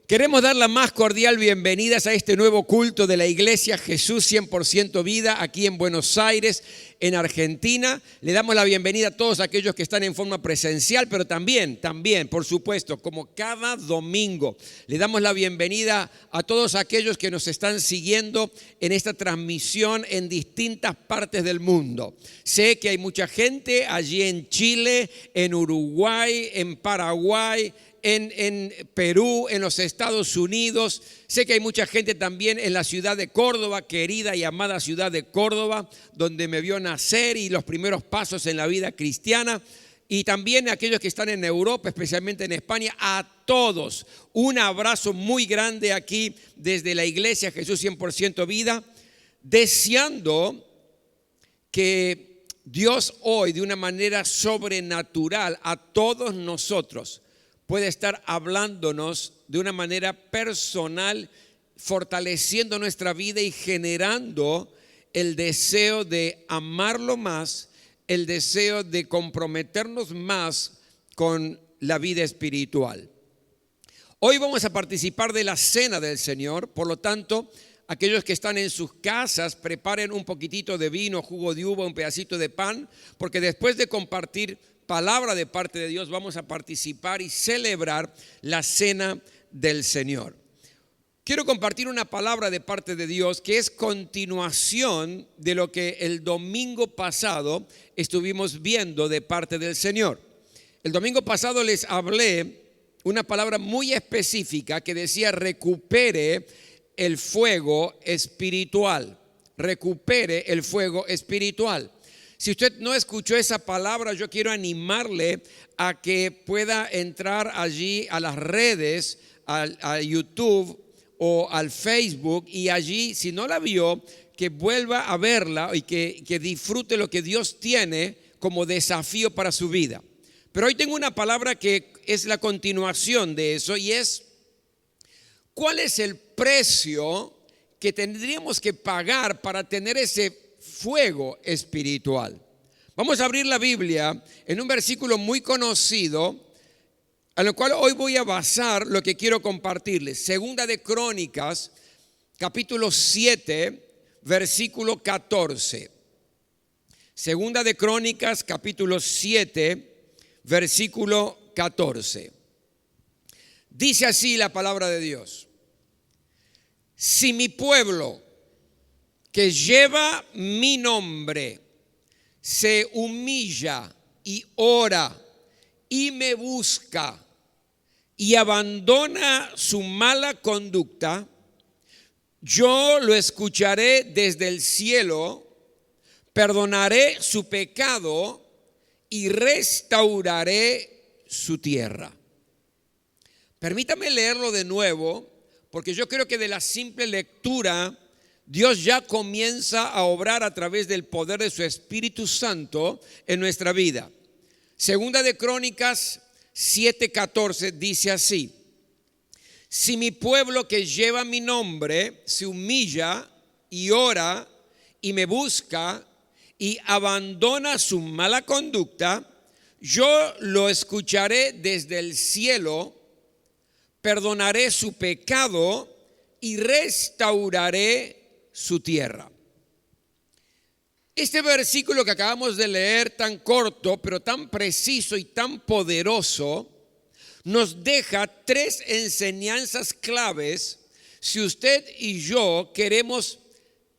Queremos dar la más cordial bienvenida a este nuevo culto de la Iglesia Jesús 100% Vida aquí en Buenos Aires, en Argentina. Le damos la bienvenida a todos aquellos que están en forma presencial, pero también, por supuesto, como cada domingo, le damos la bienvenida a todos aquellos que nos están siguiendo en esta transmisión en distintas partes del mundo. Sé que hay mucha gente allí en Chile, en Uruguay, en Paraguay, en Perú, en los Estados Unidos. Sé que hay mucha gente también en la ciudad de Córdoba, querida y amada ciudad de Córdoba, donde me vio nacer y los primeros pasos en la vida cristiana. Y también aquellos que están en Europa, especialmente en España. A todos un abrazo muy grande aquí desde la Iglesia Jesús 100% Vida, deseando que Dios hoy de una manera sobrenatural a todos nosotros puede estar hablándonos de una manera personal, fortaleciendo nuestra vida y generando el deseo de amarlo más, el deseo de comprometernos más con la vida espiritual. Hoy vamos a participar de la cena del Señor, por lo tanto, aquellos que están en sus casas, preparen un poquitito de vino, jugo de uva, un pedacito de pan, porque después de compartir palabra de parte de Dios, vamos a participar y celebrar la cena del Señor. Quiero compartir una palabra de parte de Dios que es continuación de lo que el domingo pasado estuvimos viendo de parte del Señor. El domingo pasado les hablé una palabra muy específica que decía recupere el fuego espiritual. Recupere el fuego espiritual. Si usted no escuchó esa palabra, yo quiero animarle a que pueda entrar allí a las redes, a YouTube o al Facebook, y allí, si no la vio, que vuelva a verla y que disfrute lo que Dios tiene como desafío para su vida. Pero hoy tengo una palabra que es la continuación de eso, y es ¿cuál es el precio que tendríamos que pagar para tener ese fuego espiritual? Vamos a abrir la Biblia en un versículo muy conocido, a lo cual hoy voy a basar lo que quiero compartirles. Segunda de Crónicas, capítulo 7, versículo 14. Segunda de Crónicas, capítulo 7, versículo 14. Dice así la palabra de Dios: si mi pueblo, que lleva mi nombre, se humilla y ora y me busca y abandona su mala conducta, yo lo escucharé desde el cielo, perdonaré su pecado y restauraré su tierra. Permítame leerlo de nuevo, porque yo creo que de la simple lectura Dios ya comienza a obrar a través del poder de su Espíritu Santo en nuestra vida. Segunda de Crónicas 7:14 dice así: si mi pueblo que lleva mi nombre se humilla y ora y me busca y abandona su mala conducta, yo lo escucharé desde el cielo, perdonaré su pecado y restauraré su tierra. Este versículo que acabamos de leer, tan corto pero tan preciso y tan poderoso, nos deja tres enseñanzas claves si usted y yo queremos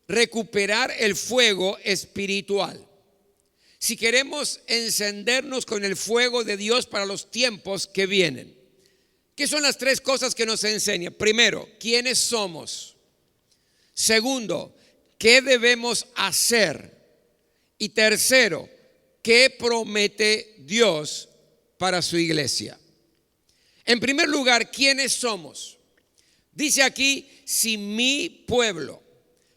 recuperar el fuego espiritual. Si queremos encendernos con el fuego de Dios para los tiempos que vienen. ¿Qué son las tres cosas que nos enseña? Primero, ¿quiénes somos? Segundo, ¿qué debemos hacer? Y tercero, ¿qué promete Dios para su iglesia? En primer lugar, ¿quiénes somos? Dice aquí, si mi pueblo.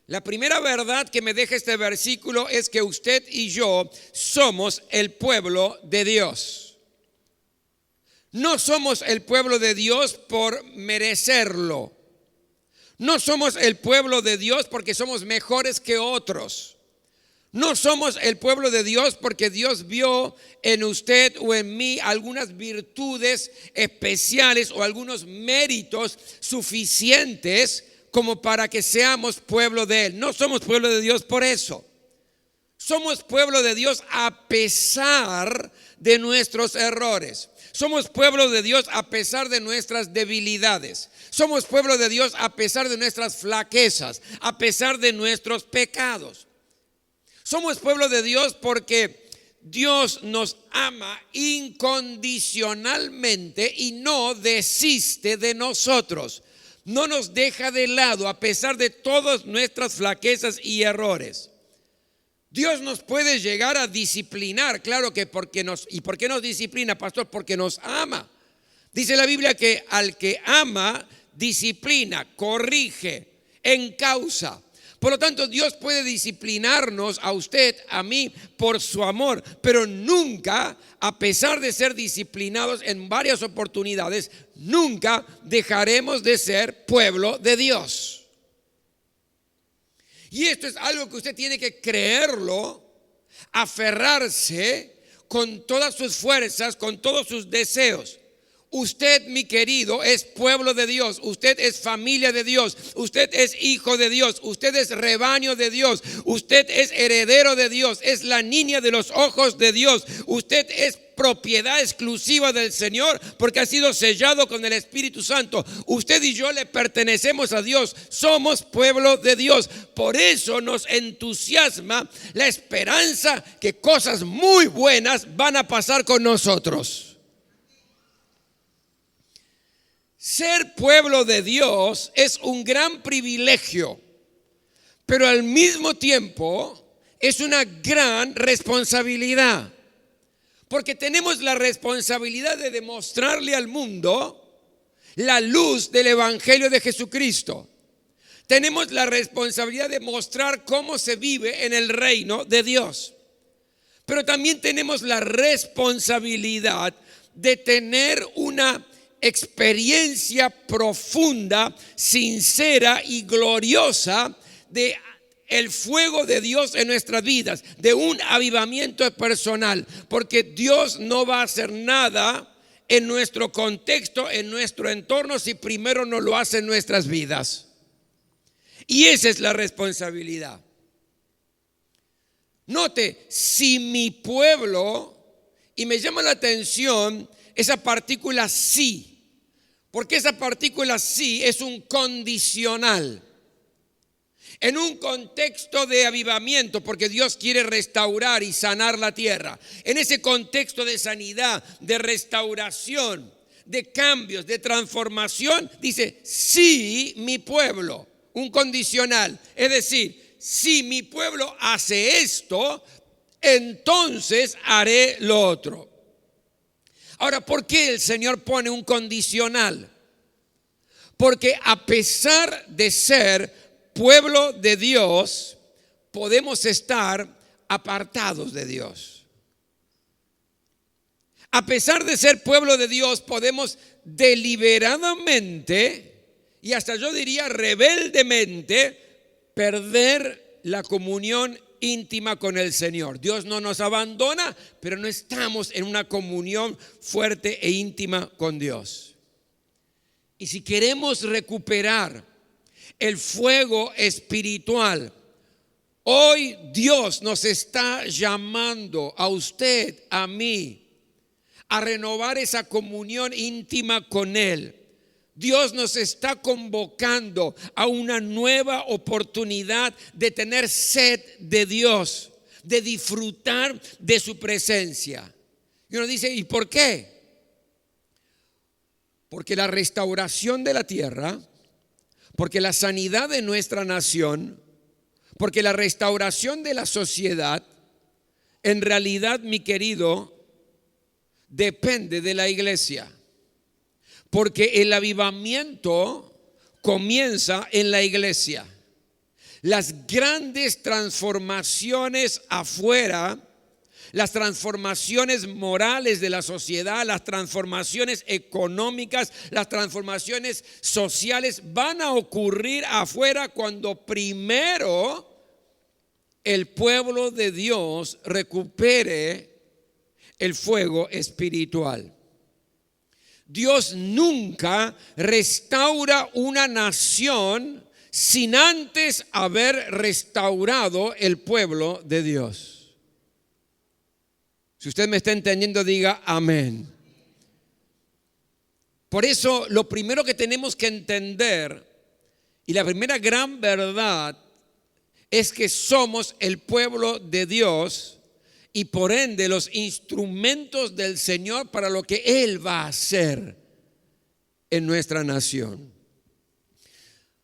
La primera verdad que me deja este versículo es que usted y yo somos el pueblo de Dios. No somos el pueblo de Dios por merecerlo. No somos el pueblo de Dios porque somos mejores que otros. No somos el pueblo de Dios porque Dios vio en usted o en mí algunas virtudes especiales o algunos méritos suficientes como para que seamos pueblo de Él. No somos pueblo de Dios por eso. Somos pueblo de Dios a pesar de nuestros errores. Somos pueblo de Dios a pesar de nuestras debilidades. Somos pueblo de Dios a pesar de nuestras flaquezas, a pesar de nuestros pecados. Somos pueblo de Dios porque Dios nos ama incondicionalmente y no desiste de nosotros. No nos deja de lado a pesar de todas nuestras flaquezas y errores. Dios nos puede llegar a disciplinar, claro que ¿y por qué nos disciplina, pastor? Porque nos ama. Dice la Biblia que al que ama, disciplina, corrige, encausa. Por lo tanto, Dios puede disciplinarnos a usted, a mí, por su amor, pero nunca, a pesar de ser disciplinados en varias oportunidades, nunca dejaremos de ser pueblo de Dios. Y esto es algo que usted tiene que creerlo, aferrarse con todas sus fuerzas, con todos sus deseos. Usted, mi querido, es pueblo de Dios. Usted es familia de Dios. Usted es hijo de Dios. Usted es rebaño de Dios. Usted es heredero de Dios. Es la niña de los ojos de Dios. Usted es propiedad exclusiva del Señor porque ha sido sellado con el Espíritu Santo. Usted y yo le pertenecemos a Dios. Somos pueblo de Dios. Por eso nos entusiasma la esperanza que cosas muy buenas van a pasar con nosotros. Ser pueblo de Dios es un gran privilegio, pero al mismo tiempo es una gran responsabilidad, porque tenemos la responsabilidad de demostrarle al mundo la luz del Evangelio de Jesucristo. Tenemos la responsabilidad de mostrar cómo se vive en el reino de Dios, pero también tenemos la responsabilidad de tener una experiencia profunda, sincera y gloriosa de el fuego de Dios en nuestras vidas, de un avivamiento personal, porque Dios no va a hacer nada en nuestro contexto, en nuestro entorno, si primero no lo hace en nuestras vidas. Y esa es la responsabilidad. Note, si mi pueblo, y me llama la atención esa partícula sí, porque esa partícula sí es un condicional. En un contexto de avivamiento, porque Dios quiere restaurar y sanar la tierra. En ese contexto de sanidad, de restauración, de cambios, de transformación, dice, sí, mi pueblo, un condicional. Es decir, si mi pueblo hace esto, entonces haré lo otro. Ahora, ¿por qué el Señor pone un condicional? Porque a pesar de ser pueblo de Dios, podemos estar apartados de Dios. A pesar de ser pueblo de Dios, podemos deliberadamente y hasta yo diría rebeldemente perder la comunión íntima con el Señor. Dios no nos abandona, pero no estamos en una comunión fuerte e íntima con Dios. Y si queremos recuperar el fuego espiritual, hoy Dios nos está llamando a usted, a mí, a renovar esa comunión íntima con Él. Dios nos está convocando a una nueva oportunidad de tener sed de Dios, de disfrutar de su presencia. Y uno dice, ¿y por qué? Porque la restauración de la tierra, porque la sanidad de nuestra nación, porque la restauración de la sociedad, en realidad, mi querido, depende de la iglesia. Porque el avivamiento comienza en la iglesia. Las grandes transformaciones afuera, las transformaciones morales de la sociedad, las transformaciones económicas, las transformaciones sociales van a ocurrir afuera cuando primero el pueblo de Dios recupere el fuego espiritual. Dios nunca restaura una nación sin antes haber restaurado el pueblo de Dios. Si usted me está entendiendo, diga amén. Por eso lo primero que tenemos que entender, y la primera gran verdad, es que somos el pueblo de Dios y por ende los instrumentos del Señor para lo que Él va a hacer en nuestra nación.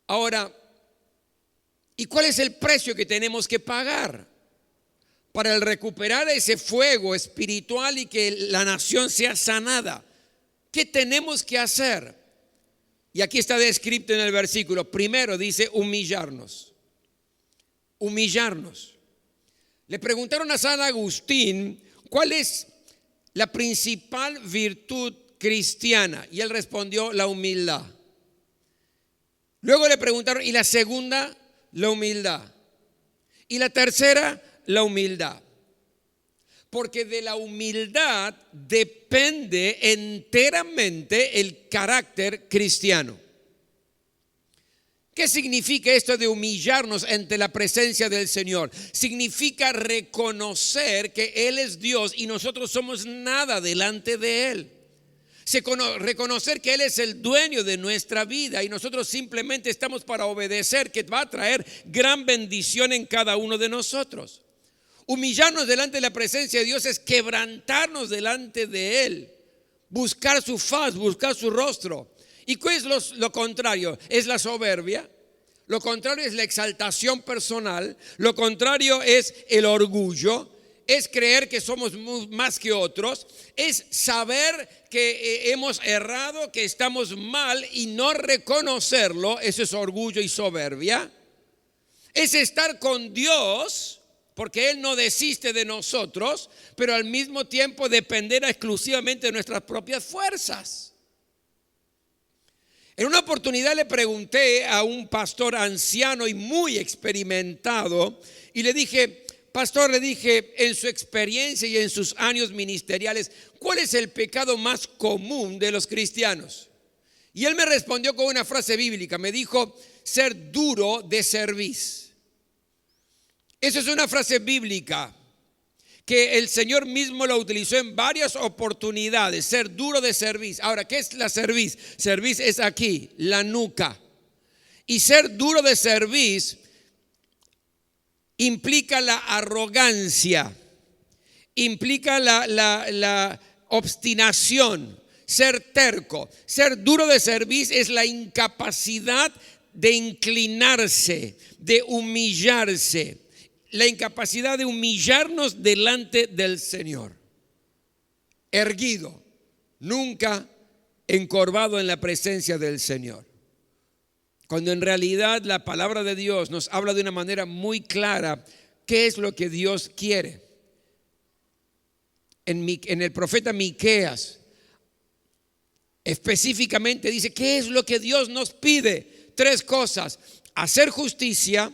Ahora, ¿y cuál es el precio que tenemos que pagar para el recuperar ese fuego espiritual y que la nación sea sanada? ¿Qué tenemos que hacer? Y aquí está descrito en el versículo. Primero dice humillarnos. Humillarnos. Le preguntaron a San Agustín cuál es la principal virtud cristiana y él respondió: la humildad. Luego le preguntaron: ¿y la segunda? La humildad. Y la tercera, la humildad. Porque de la humildad depende enteramente el carácter cristiano. ¿Qué significa esto de humillarnos ante la presencia del Señor? Significa reconocer que Él es Dios y nosotros somos nada delante de Él. Reconocer que Él es el dueño de nuestra vida y nosotros simplemente estamos para obedecer, que va a traer gran bendición en cada uno de nosotros. Humillarnos delante de la presencia de Dios es quebrantarnos delante de Él, buscar su faz, buscar su rostro. ¿Y qué es lo contrario? Es la soberbia. Lo contrario es la exaltación personal. Lo contrario es el orgullo. Es creer que somos más que otros. Es saber que hemos errado, que estamos mal y no reconocerlo. Eso es orgullo y soberbia. Es estar con Dios, porque Él no desiste de nosotros, pero al mismo tiempo depender exclusivamente de nuestras propias fuerzas. En una oportunidad le pregunté a un pastor anciano y muy experimentado y le dije: pastor, en su experiencia y en sus años ministeriales, ¿cuál es el pecado más común de los cristianos? Y él me respondió con una frase bíblica, me dijo: ser duro de cerviz. Esa es una frase bíblica que el Señor mismo lo utilizó en varias oportunidades, ser duro de cerviz. Ahora, ¿qué es la cerviz? Cerviz es aquí, la nuca. Y ser duro de cerviz implica la arrogancia, implica la obstinación, ser terco. Ser duro de cerviz es la incapacidad de inclinarse, de humillarse. La incapacidad de humillarnos delante del Señor. Erguido, nunca encorvado en la presencia del Señor. Cuando en realidad la palabra de Dios nos habla de una manera muy clara qué es lo que Dios quiere. En el profeta Miqueas específicamente dice: ¿qué es lo que Dios nos pide? 3 cosas: hacer justicia,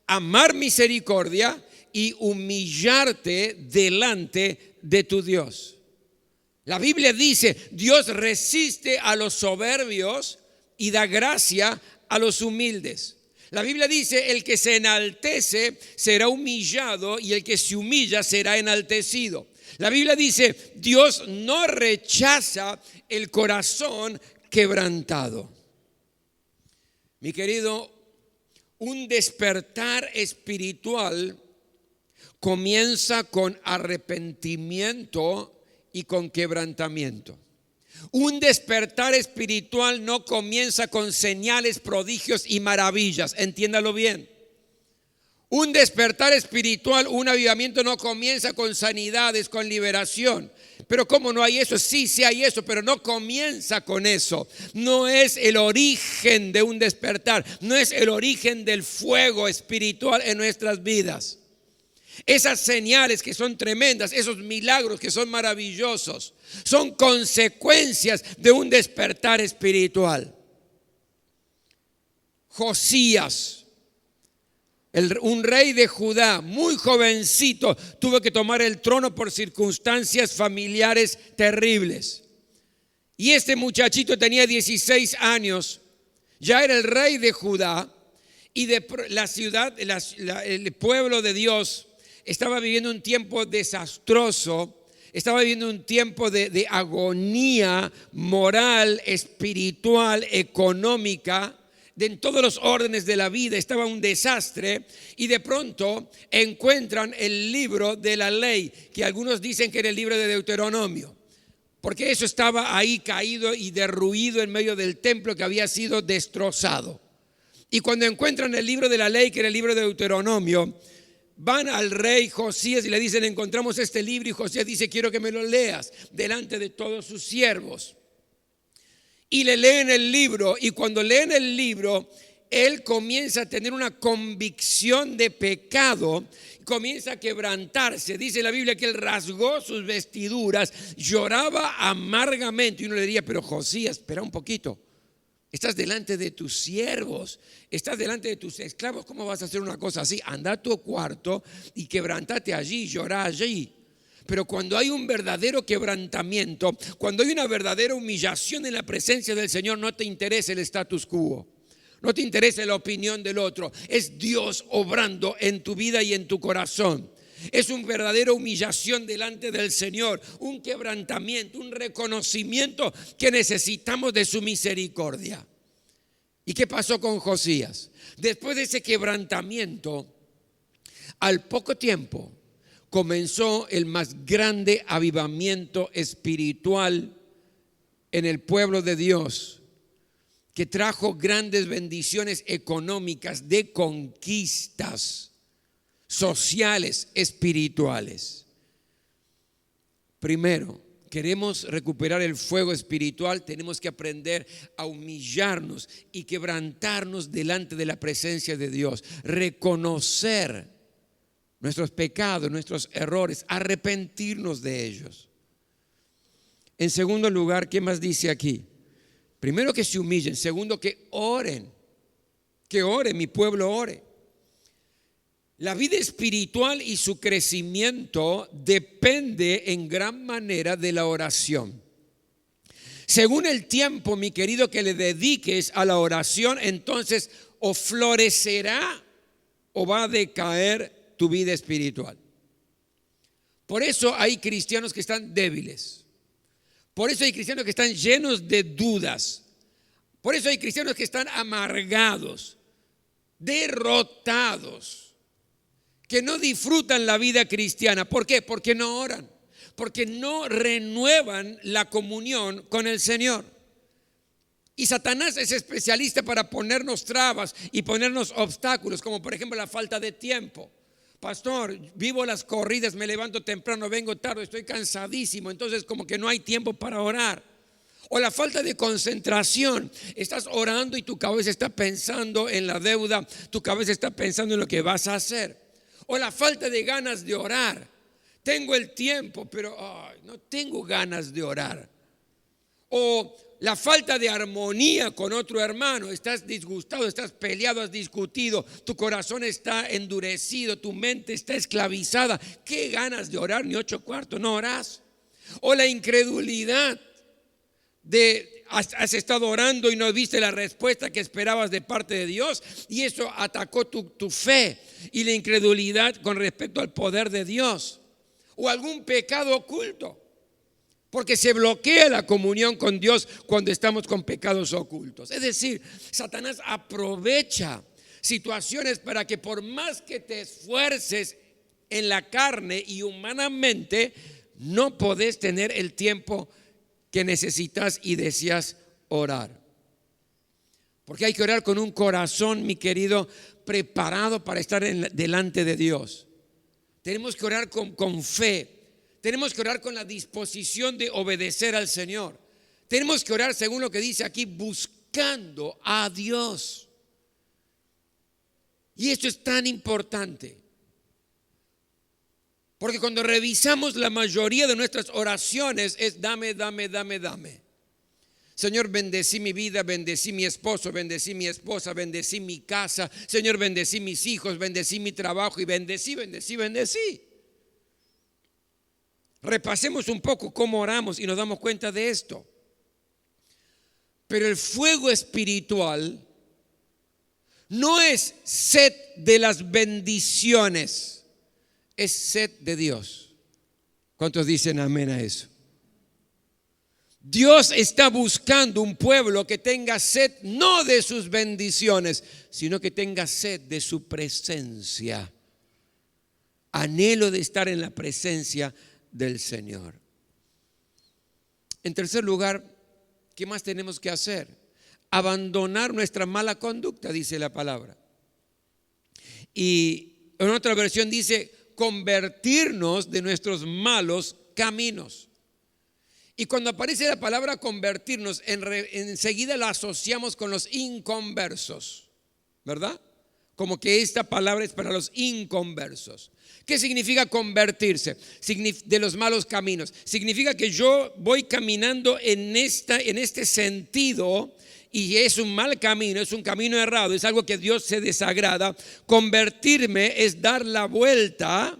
amar misericordia y humillarte delante de tu Dios. La Biblia dice: Dios resiste a los soberbios y da gracia a los humildes. La Biblia dice: el que se enaltece será humillado y el que se humilla será enaltecido. La Biblia dice: Dios no rechaza el corazón quebrantado. Mi querido, un despertar espiritual comienza con arrepentimiento y con quebrantamiento. Un despertar espiritual no comienza con señales, prodigios y maravillas. Entiéndalo bien. Un despertar espiritual, un avivamiento no comienza con sanidades, con liberación. Pero ¿cómo no hay eso? Sí hay eso, pero no comienza con eso. No es el origen de un despertar, no es el origen del fuego espiritual en nuestras vidas. Esas señales que son tremendas, esos milagros que son maravillosos, son consecuencias de un despertar espiritual. Josías, Un rey de Judá, muy jovencito, tuvo que tomar el trono por circunstancias familiares terribles. Y este muchachito tenía 16 años, ya era el rey de Judá, y la ciudad, el pueblo de Dios estaba viviendo un tiempo desastroso, estaba viviendo un tiempo de agonía moral, espiritual, económica, en todos los órdenes de la vida. Estaba un desastre, y de pronto encuentran el libro de la ley, que algunos dicen que era el libro de Deuteronomio, porque eso estaba ahí caído y derruido en medio del templo que había sido destrozado. Y cuando encuentran el libro de la ley, que era el libro de Deuteronomio, van al rey Josías y le dicen: encontramos este libro. Y Josías dice: quiero que me lo leas delante de todos sus siervos. Y le leen el libro, y cuando leen el libro, él comienza a tener una convicción de pecado, comienza a quebrantarse. Dice la Biblia que él rasgó sus vestiduras, lloraba amargamente. Y uno le diría: pero Josías, espera un poquito, estás delante de tus siervos, estás delante de tus esclavos, ¿cómo vas a hacer una cosa así? Anda a tu cuarto y quebrantate allí, llorá allí. Pero cuando hay un verdadero quebrantamiento, cuando hay una verdadera humillación en la presencia del Señor, no te interesa el status quo, no te interesa la opinión del otro. Es Dios obrando en tu vida y en tu corazón. Es una verdadera humillación delante del Señor, un quebrantamiento, un reconocimiento que necesitamos de su misericordia. ¿Y qué pasó con Josías? Después de ese quebrantamiento, al poco tiempo comenzó el más grande avivamiento espiritual en el pueblo de Dios, que trajo grandes bendiciones económicas, de conquistas sociales, espirituales. Primero, queremos recuperar el fuego espiritual, tenemos que aprender a humillarnos y quebrantarnos delante de la presencia de Dios, reconocer nuestros pecados, nuestros errores, arrepentirnos de ellos. En segundo lugar, ¿qué más dice aquí? Primero, que se humillen. Segundo, que oren. Que ore, mi pueblo ore. La vida espiritual y su crecimiento depende en gran manera de la oración. Según el tiempo, mi querido, que le dediques a la oración, entonces o florecerá o va a decaer tu vida espiritual. Por eso hay cristianos que están débiles. Por eso hay cristianos que están llenos de dudas. Por eso hay cristianos que están amargados, derrotados, que no disfrutan la vida cristiana. ¿Por qué? Porque no oran, porque no renuevan la comunión con el Señor. Y Satanás es especialista para ponernos trabas y ponernos obstáculos, como por ejemplo la falta de tiempo. Pastor, vivo las corridas, me levanto temprano, vengo tarde, estoy cansadísimo, entonces como que no hay tiempo para orar. O la falta de concentración, estás orando y tu cabeza está pensando en la deuda, tu cabeza está pensando en lo que vas a hacer. O la falta de ganas de orar. Tengo el tiempo, pero no tengo ganas de orar. O la falta de armonía con otro hermano, estás disgustado, estás peleado, has discutido, tu corazón está endurecido, tu mente está esclavizada. ¿Qué ganas de orar? Ni 8:15, no orás. O la incredulidad de has estado orando y no viste la respuesta que esperabas de parte de Dios, y eso atacó tu fe y la incredulidad con respecto al poder de Dios. O algún pecado oculto, porque se bloquea la comunión con Dios cuando estamos con pecados ocultos. Es decir, Satanás aprovecha situaciones para que, por más que te esfuerces en la carne y humanamente, no podés tener el tiempo que necesitas y deseas orar. Porque hay que orar con un corazón, mi querido, preparado para estar delante de Dios. Tenemos que orar con fe. Tenemos que orar con la disposición de obedecer al Señor. Tenemos que orar, según lo que dice aquí, buscando a Dios. Y esto es tan importante, porque cuando revisamos la mayoría de nuestras oraciones es dame, dame, dame, dame. Señor, bendecí mi vida, bendecí mi esposo, bendecí mi esposa, bendecí mi casa. Señor, bendecí mis hijos, bendecí mi trabajo y bendecí. Repasemos un poco cómo oramos y nos damos cuenta de esto. Pero el fuego espiritual no es sed de las bendiciones, es sed de Dios. ¿Cuántos dicen amén a eso? Dios está buscando un pueblo que tenga sed no de sus bendiciones, sino que tenga sed de su presencia. Anhelo de estar en la presencia del Señor. En tercer lugar, ¿qué más tenemos que hacer? Abandonar nuestra mala conducta, dice la palabra. Y en otra versión dice convertirnos de nuestros malos caminos. Y cuando aparece la palabra convertirnos, enseguida la asociamos con los inconversos, ¿verdad? Como que esta palabra es para los inconversos. ¿Qué significa convertirse? De los malos caminos. Significa que yo voy caminando en este sentido y es un mal camino, es un camino errado, es algo que Dios se desagrada. Convertirme es dar la vuelta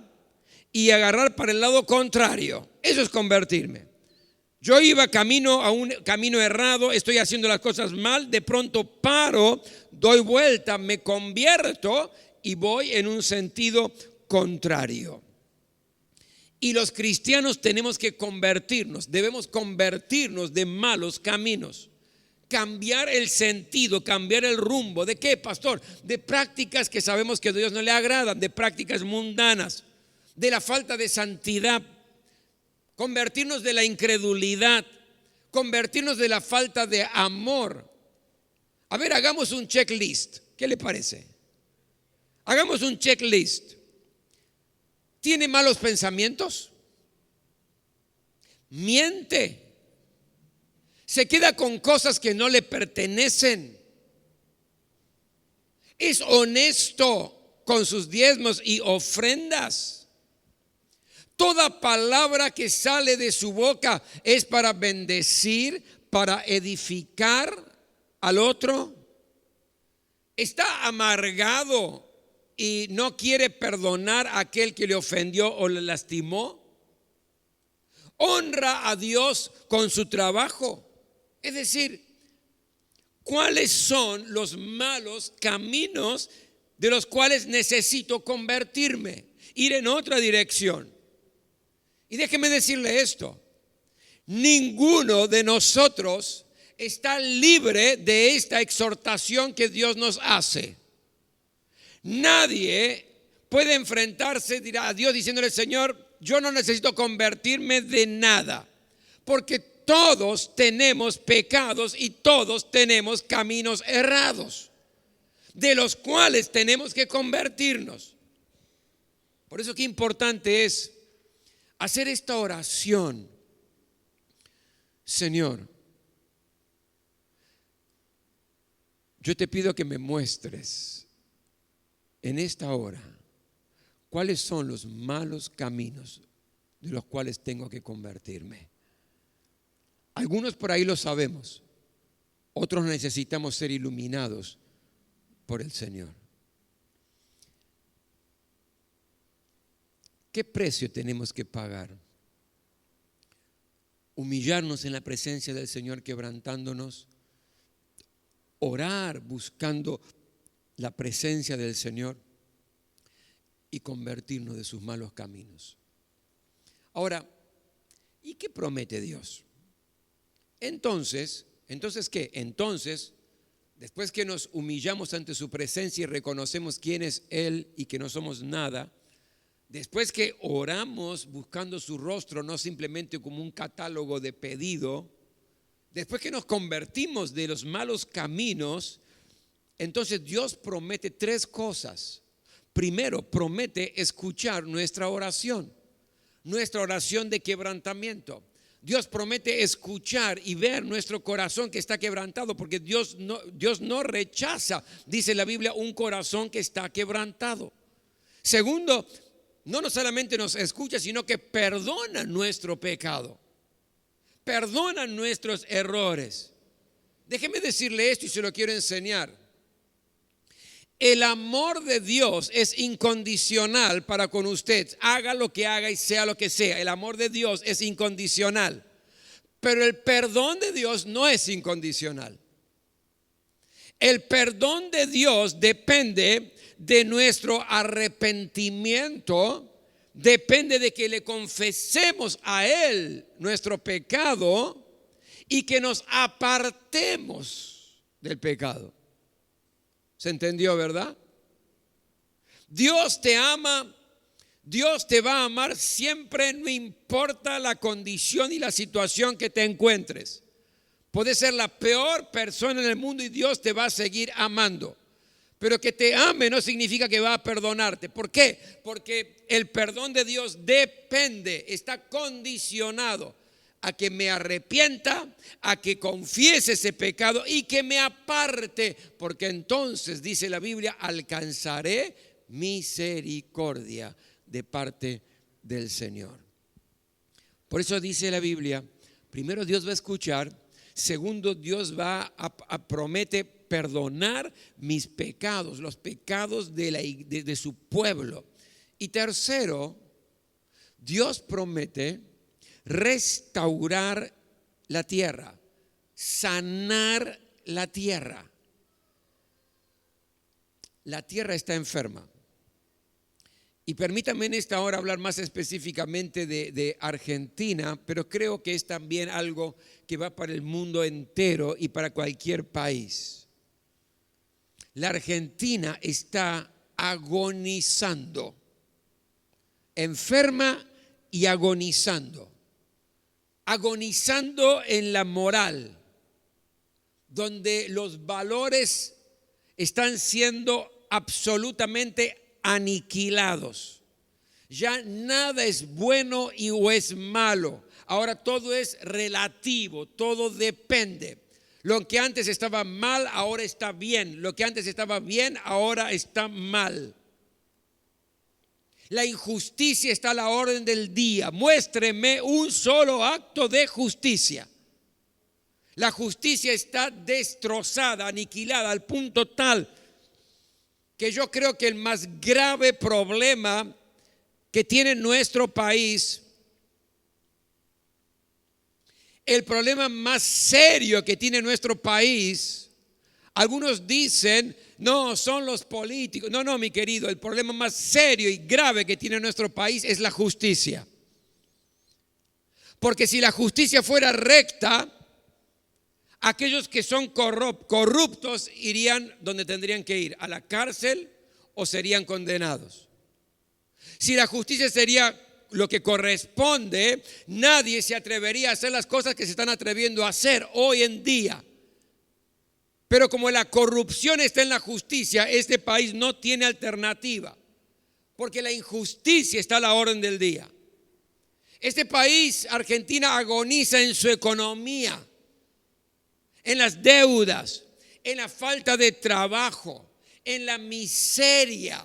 y agarrar para el lado contrario. Eso es convertirme. Yo iba camino a un camino errado, estoy haciendo las cosas mal, de pronto paro, doy vuelta, me convierto y voy en un sentido contrario. Y los cristianos tenemos que convertirnos, debemos convertirnos de malos caminos, cambiar el sentido, cambiar el rumbo. ¿De qué, pastor? De prácticas que sabemos que a Dios no le agradan, de prácticas mundanas, de la falta de santidad. Convertirnos de la incredulidad, convertirnos de la falta de amor. A ver, hagamos un checklist. ¿Qué le parece? Hagamos un checklist. ¿Tiene malos pensamientos? Miente. Se queda con cosas que no le pertenecen. Es honesto con sus diezmos y ofrendas. Toda palabra que sale de su boca es para bendecir, para edificar al otro. Está amargado y no quiere perdonar a aquel que le ofendió o le lastimó. Honra a Dios con su trabajo. Es decir, ¿cuáles son los malos caminos de los cuales necesito convertirme? Ir en otra dirección. Y déjeme decirle esto, ninguno de nosotros está libre de esta exhortación que Dios nos hace. Nadie puede enfrentarse a Dios diciéndole: Señor, yo no necesito convertirme de nada, porque todos tenemos pecados y todos tenemos caminos errados, de los cuales tenemos que convertirnos. Por eso qué importante es hacer esta oración. Señor, yo te pido que me muestres en esta hora cuáles son los malos caminos de los cuales tengo que convertirme. Algunos por ahí lo sabemos, otros necesitamos ser iluminados por el Señor. ¿Qué precio tenemos que pagar? Humillarnos en la presencia del Señor, quebrantándonos, orar buscando la presencia del Señor y convertirnos de sus malos caminos. Ahora, ¿y qué promete Dios? Entonces, ¿qué? Entonces, después que nos humillamos ante su presencia y reconocemos quién es Él y que no somos nada, después que oramos buscando su rostro, no simplemente como un catálogo de pedido, después que nos convertimos de los malos caminos, entonces Dios promete tres cosas. Primero, promete escuchar nuestra oración de quebrantamiento. Dios promete escuchar y ver nuestro corazón que está quebrantado, porque Dios no rechaza, dice la Biblia, un corazón que está quebrantado. Segundo, no solamente nos escucha, sino que perdona nuestro pecado, perdona nuestros errores. Déjeme decirle esto y se lo quiero enseñar. El amor de Dios es incondicional para con usted. Haga lo que haga y sea lo que sea. El amor de Dios es incondicional. Pero el perdón de Dios no es incondicional. El perdón de Dios depende de nuestro arrepentimiento, depende de que le confesemos a Él nuestro pecado y que nos apartemos del pecado. ¿Se entendió, verdad? Dios te ama, Dios te va a amar siempre, no importa la condición y la situación que te encuentres. Puedes ser la peor persona en el mundo y Dios te va a seguir amando. Pero que te ame no significa que va a perdonarte. ¿Por qué? Porque el perdón de Dios depende, está condicionado a que me arrepienta, a que confiese ese pecado y que me aparte. Porque entonces, dice la Biblia, alcanzaré misericordia de parte del Señor. Por eso dice la Biblia, primero Dios va a escuchar. Segundo, Dios promete perdonar mis pecados, los pecados de su pueblo. Y tercero, Dios promete restaurar la tierra, sanar la tierra. La tierra está enferma. Y permítanme en esta hora hablar más específicamente de Argentina, pero creo que es también algo que va para el mundo entero y para cualquier país. La Argentina está agonizando, enferma y agonizando. Agonizando en la moral, donde los valores están siendo absolutamente aniquilados. Ya nada es bueno o es malo. Ahora todo es relativo, todo depende. Lo que antes estaba mal, ahora está bien. Lo que antes estaba bien, ahora está mal. La injusticia está a la orden del día. Muéstreme un solo acto de justicia. La justicia está destrozada, aniquilada, al punto tal que yo creo que el más grave problema que tiene nuestro país, el problema más serio que tiene nuestro país, algunos dicen, no, son los políticos. No, mi querido, el problema más serio y grave que tiene nuestro país es la justicia. Porque si la justicia fuera recta, aquellos que son corruptos irían donde tendrían que ir, a la cárcel o serían condenados. Si la justicia sería lo que corresponde, nadie se atrevería a hacer las cosas que se están atreviendo a hacer hoy en día. Pero como la corrupción está en la justicia, este país no tiene alternativa, porque la injusticia está a la orden del día. Este país, Argentina, agoniza en su economía, en las deudas, en la falta de trabajo, en la miseria,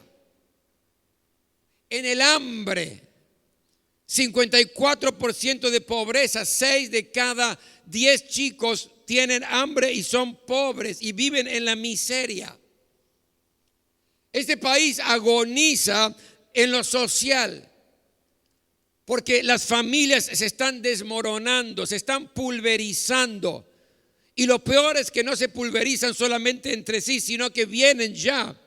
en el hambre. 54% de pobreza, 6 de cada 10 chicos tienen hambre y son pobres y viven en la miseria. Este país agoniza en lo social, porque las familias se están desmoronando, se están pulverizando. Y lo peor es que no se pulverizan solamente entre sí, sino que vienen ya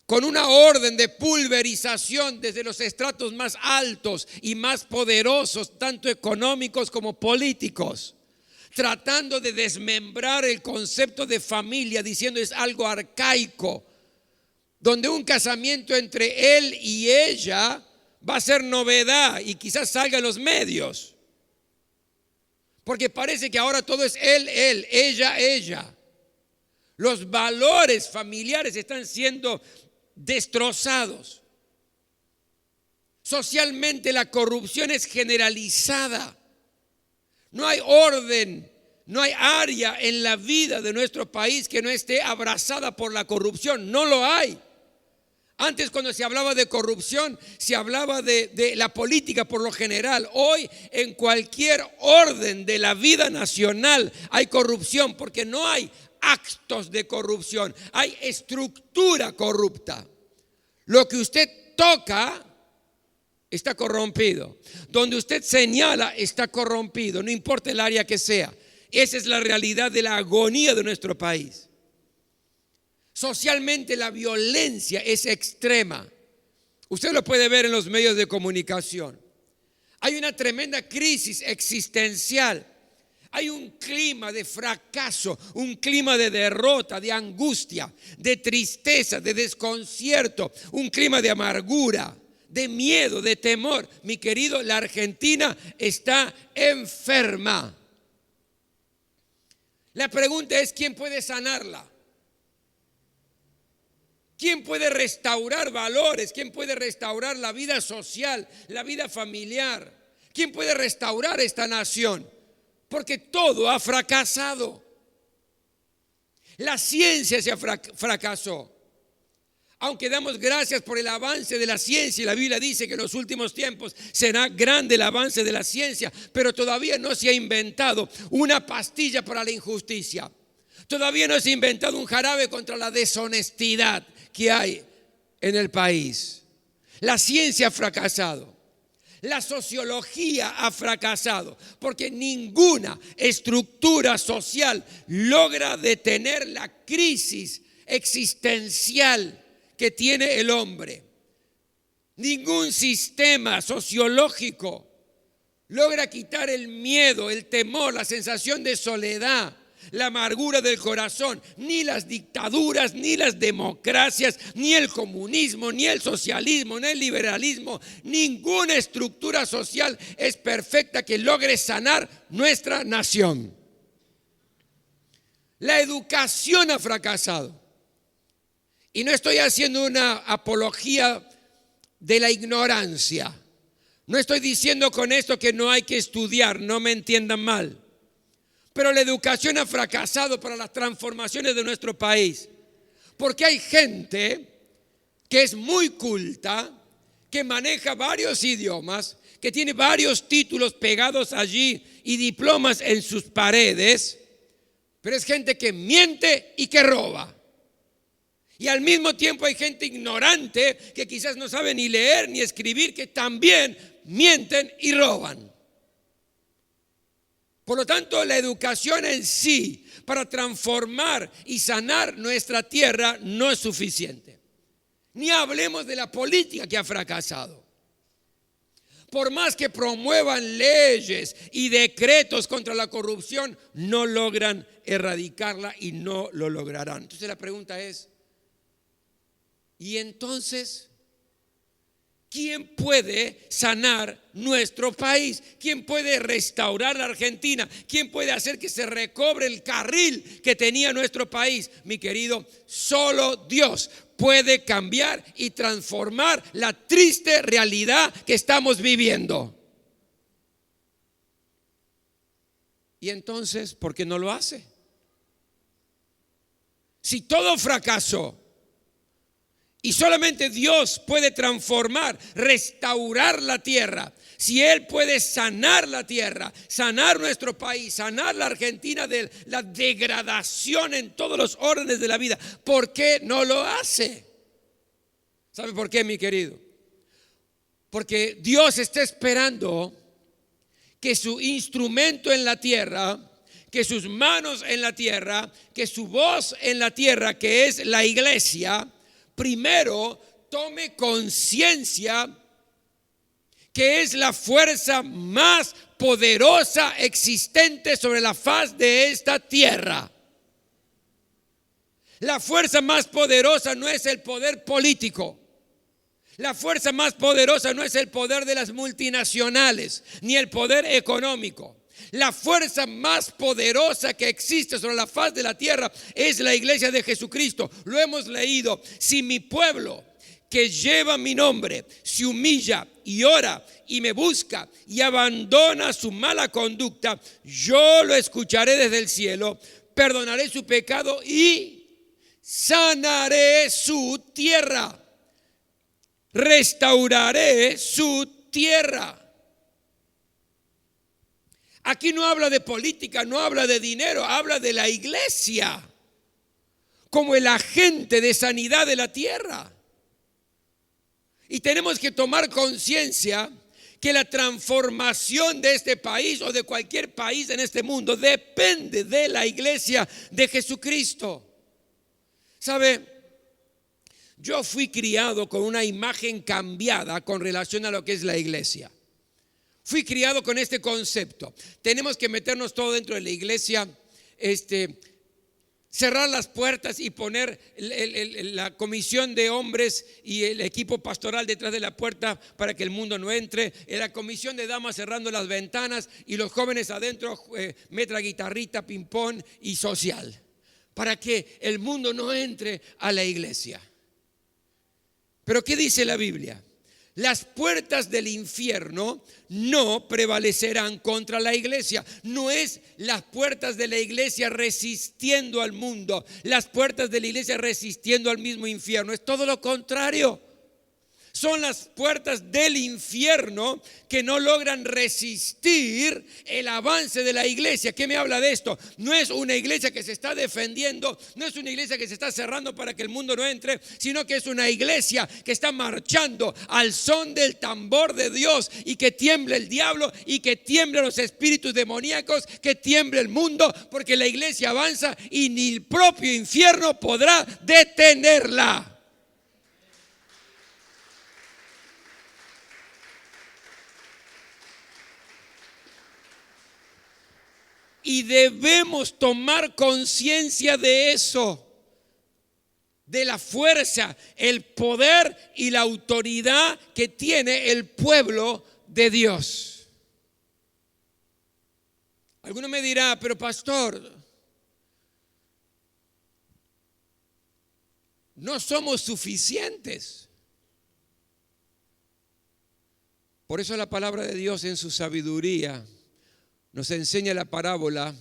con una orden de pulverización desde los estratos más altos y más poderosos, tanto económicos como políticos, tratando de desmembrar el concepto de familia, diciendo es algo arcaico, donde un casamiento entre él y ella va a ser novedad y quizás salga en los medios. Porque parece que ahora todo es él, ella. Los valores familiares están siendo destrozados. Socialmente la corrupción es generalizada. No hay orden, no hay área en la vida de nuestro país que no esté abrazada por la corrupción. No lo hay. Antes, cuando se hablaba de corrupción, se hablaba de la política por lo general. Hoy, en cualquier orden de la vida nacional hay corrupción, porque no hay actos de corrupción, hay estructura corrupta. Lo que usted toca está corrompido. Donde usted señala está corrompido, no importa el área que sea. Esa es la realidad de la agonía de nuestro país. Socialmente la violencia es extrema. Usted lo puede ver en los medios de comunicación. Hay una tremenda crisis existencial. Hay un clima de fracaso, un clima de derrota, de angustia, de tristeza, de desconcierto, un clima de amargura, de miedo, de temor. Mi querido, la Argentina está enferma. La pregunta es: ¿quién puede sanarla? ¿Quién puede restaurar valores? ¿Quién puede restaurar la vida social, la vida familiar? ¿Quién puede restaurar esta nación? Porque todo ha fracasado. La ciencia se fracasó. Aunque damos gracias por el avance de la ciencia, y la Biblia dice que en los últimos tiempos será grande el avance de la ciencia, pero todavía no se ha inventado una pastilla para la injusticia. Todavía no se ha inventado un jarabe contra la deshonestidad que hay en el país. La ciencia ha fracasado. La sociología ha fracasado, porque ninguna estructura social logra detener la crisis existencial que tiene el hombre. Ningún sistema sociológico logra quitar el miedo, el temor, la sensación de soledad, la amargura del corazón. Ni las dictaduras, ni las democracias, ni el comunismo, ni el socialismo, ni el liberalismo, ninguna estructura social es perfecta que logre sanar nuestra nación. La educación ha fracasado. Y no estoy haciendo una apología de la ignorancia. No estoy diciendo con esto que no hay que estudiar, no me entiendan mal. Pero la educación ha fracasado para las transformaciones de nuestro país. Porque hay gente que es muy culta, que maneja varios idiomas, que tiene varios títulos pegados allí y diplomas en sus paredes, pero es gente que miente y que roba. Y al mismo tiempo hay gente ignorante que quizás no sabe ni leer ni escribir, que también mienten y roban. Por lo tanto, la educación en sí para transformar y sanar nuestra tierra no es suficiente. Ni hablemos de la política que ha fracasado. Por más que promuevan leyes y decretos contra la corrupción, no logran erradicarla y no lo lograrán. Entonces la pregunta es: ¿y entonces quién puede sanar nuestro país? ¿Quién puede restaurar la Argentina? ¿Quién puede hacer que se recobre el carril que tenía nuestro país? Mi querido, solo Dios puede cambiar y transformar la triste realidad que estamos viviendo. Y entonces, ¿por qué no lo hace? Si todo fracasó y solamente Dios puede transformar, restaurar la tierra, si Él puede sanar la tierra, sanar nuestro país, sanar la Argentina de la degradación en todos los órdenes de la vida, ¿por qué no lo hace? ¿Sabe por qué, mi querido? Porque Dios está esperando que su instrumento en la tierra, que sus manos en la tierra, que su voz en la tierra, que es la iglesia, primero tome conciencia que es la fuerza más poderosa existente sobre la faz de esta tierra. La fuerza más poderosa no es el poder político. La fuerza más poderosa no es el poder de las multinacionales, ni el poder económico. La fuerza más poderosa que existe sobre la faz de la tierra es la iglesia de Jesucristo. Lo hemos leído. Si mi pueblo, que lleva mi nombre, se humilla y ora y me busca y abandona su mala conducta, yo lo escucharé desde el cielo, perdonaré su pecado y sanaré su tierra. restauraré su tierra. Aquí no habla de política, no habla de dinero, habla de la iglesia como el agente de sanidad de la tierra. Y tenemos que tomar conciencia que la transformación de este país o de cualquier país en este mundo depende de la iglesia de Jesucristo. ¿Sabe? Yo fui criado con una imagen cambiada con relación a lo que es la iglesia. Fui criado con este concepto. Tenemos que meternos todo dentro de la iglesia, cerrar las puertas y poner la comisión de hombres y el equipo pastoral detrás de la puerta para que el mundo no entre. La comisión de damas cerrando las ventanas y los jóvenes adentro, metra, guitarrita, ping-pong y social, para que el mundo no entre a la iglesia. Pero ¿qué dice la Biblia? Las puertas del infierno no prevalecerán contra la iglesia. No es las puertas de la iglesia resistiendo al mundo, las puertas de la iglesia resistiendo al mismo infierno. Es todo lo contrario. Son las puertas del infierno que no logran resistir el avance de la iglesia. ¿Qué me habla de esto? No es una iglesia que se está defendiendo, no es una iglesia que se está cerrando para que el mundo no entre, sino que es una iglesia que está marchando al son del tambor de Dios, y que tiemble el diablo y que tiemble los espíritus demoníacos, que tiemble el mundo, porque la iglesia avanza y ni el propio infierno podrá detenerla. Y debemos tomar conciencia de eso, de la fuerza, el poder y la autoridad que tiene el pueblo de Dios. Alguno me dirá, pero pastor, no somos suficientes. Por eso la palabra de Dios en su sabiduría nos enseña la parábola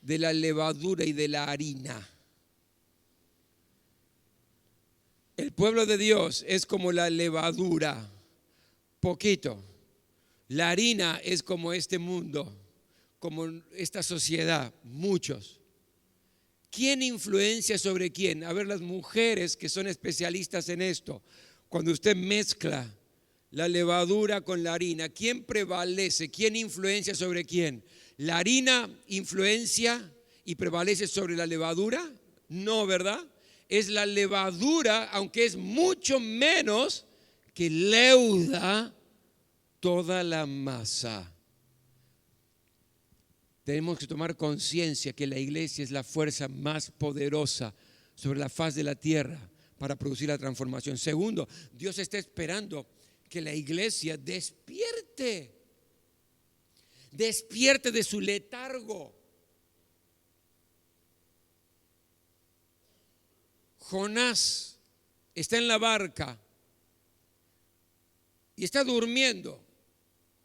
de la levadura y de la harina. El pueblo de Dios es como la levadura, poquito. La harina es como este mundo, como esta sociedad, muchos. ¿Quién influencia sobre quién? A ver, las mujeres que son especialistas en esto, cuando usted mezcla la levadura con la harina, ¿quién prevalece? ¿Quién influencia sobre quién? ¿La harina influencia y prevalece sobre la levadura? No, ¿verdad? Es la levadura, aunque es mucho menos, que leuda toda la masa. Tenemos que tomar conciencia que la iglesia es la fuerza más poderosa sobre la faz de la tierra para producir la transformación. Segundo, Dios está esperando que la iglesia despierte de su letargo. Jonás está en la barca y está durmiendo.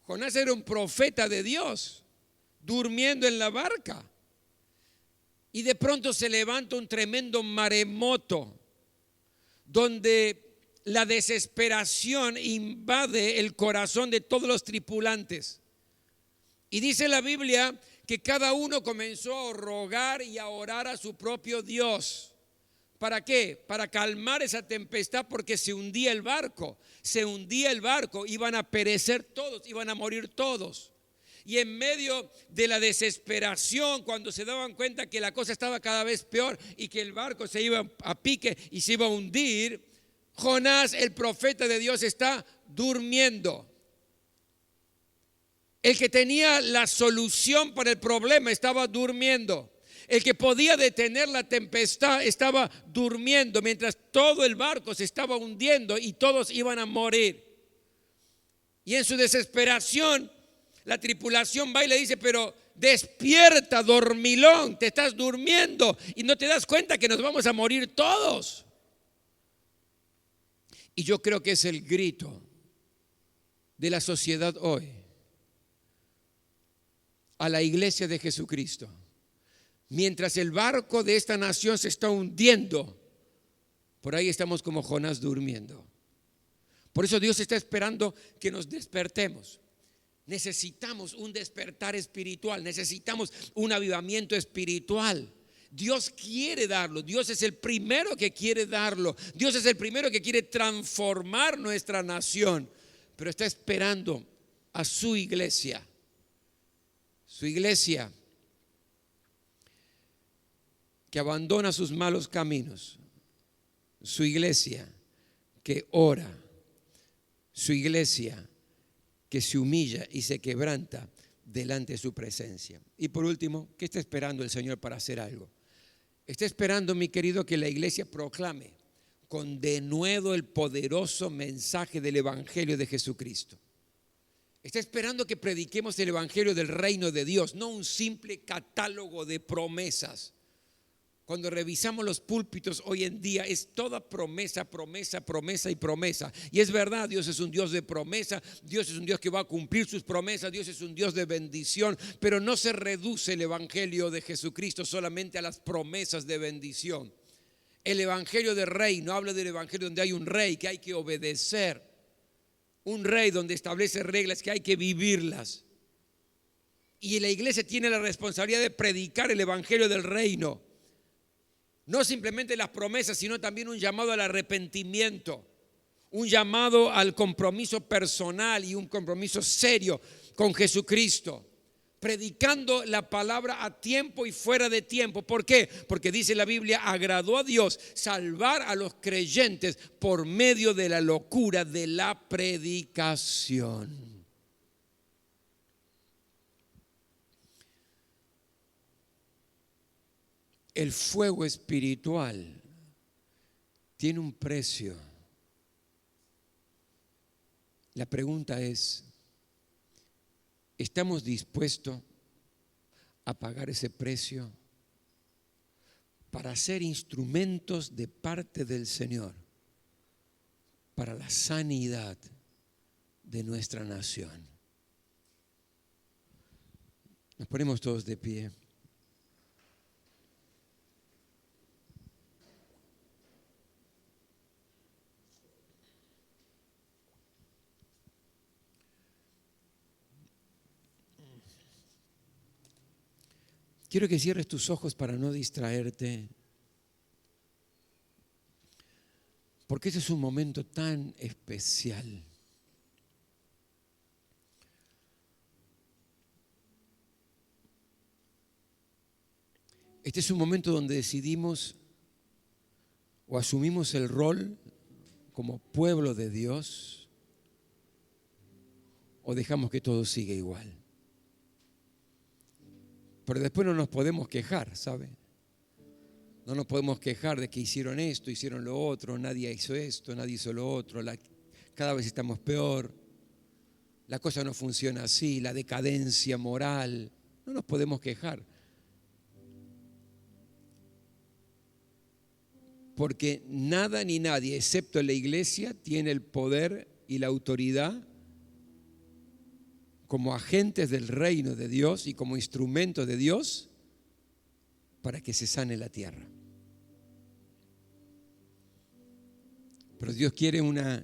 Jonás era un profeta de Dios, durmiendo en la barca. Y de pronto se levanta un tremendo maremoto, donde la desesperación invade el corazón de todos los tripulantes. Y dice la Biblia que cada uno comenzó a rogar y a orar a su propio Dios. ¿Para qué? Para calmar esa tempestad, porque se hundía el barco, iban a perecer todos, iban a morir todos. Y en medio de la desesperación, cuando se daban cuenta que la cosa estaba cada vez peor y que el barco se iba a pique y se iba a hundir, Jonás, el profeta de Dios, está durmiendo. El que tenía la solución para el problema estaba durmiendo. El que podía detener la tempestad estaba durmiendo, mientras todo el barco se estaba hundiendo y todos iban a morir. Y en su desesperación, la tripulación va y le dice: pero despierta, dormilón, te estás durmiendo y no te das cuenta que nos vamos a morir todos. Y yo creo que es el grito de la sociedad hoy a la iglesia de Jesucristo. Mientras el barco de esta nación se está hundiendo, por ahí estamos como Jonás durmiendo. Por eso Dios está esperando que nos despertemos. Necesitamos un despertar espiritual, necesitamos un avivamiento espiritual. Dios quiere darlo, Dios es el primero que quiere darlo, Dios es el primero que quiere transformar nuestra nación, pero está esperando a su iglesia que abandona sus malos caminos, su iglesia que ora, su iglesia que se humilla y se quebranta delante de su presencia. Y por último, ¿qué está esperando el Señor para hacer algo? Está esperando, mi querido, que la iglesia proclame con denuedo el poderoso mensaje del Evangelio de Jesucristo. Está esperando que prediquemos el Evangelio del reino de Dios, no un simple catálogo de promesas. Cuando revisamos los púlpitos hoy en día es toda promesa, promesa, promesa y promesa. Y es verdad, Dios es un Dios de promesa, Dios es un Dios que va a cumplir sus promesas, Dios es un Dios de bendición, pero no se reduce el Evangelio de Jesucristo solamente a las promesas de bendición. El Evangelio del reino habla del Evangelio donde hay un rey que hay que obedecer, un rey donde establece reglas que hay que vivirlas. Y la iglesia tiene la responsabilidad de predicar el Evangelio del reino. No simplemente las promesas, sino también un llamado al arrepentimiento, un llamado al compromiso personal y un compromiso serio con Jesucristo, predicando la palabra a tiempo y fuera de tiempo. ¿Por qué? Porque dice la Biblia, agradó a Dios salvar a los creyentes por medio de la locura de la predicación. El fuego espiritual tiene un precio. La pregunta es, ¿estamos dispuestos a pagar ese precio para ser instrumentos de parte del Señor para la sanidad de nuestra nación? Nos ponemos todos de pie. Quiero que cierres tus ojos para no distraerte, porque este es un momento tan especial. Este es un momento donde decidimos o asumimos el rol como pueblo de Dios o dejamos que todo siga igual. Pero después no nos podemos quejar, ¿sabe? No nos podemos quejar de que hicieron esto, hicieron lo otro, nadie hizo esto, nadie hizo lo otro, cada vez estamos peor, la cosa no funciona así, la decadencia moral, no nos podemos quejar. Porque nada ni nadie, excepto la iglesia, tiene el poder y la autoridad como agentes del reino de Dios y como instrumentos de Dios para que se sane la tierra. Pero Dios quiere una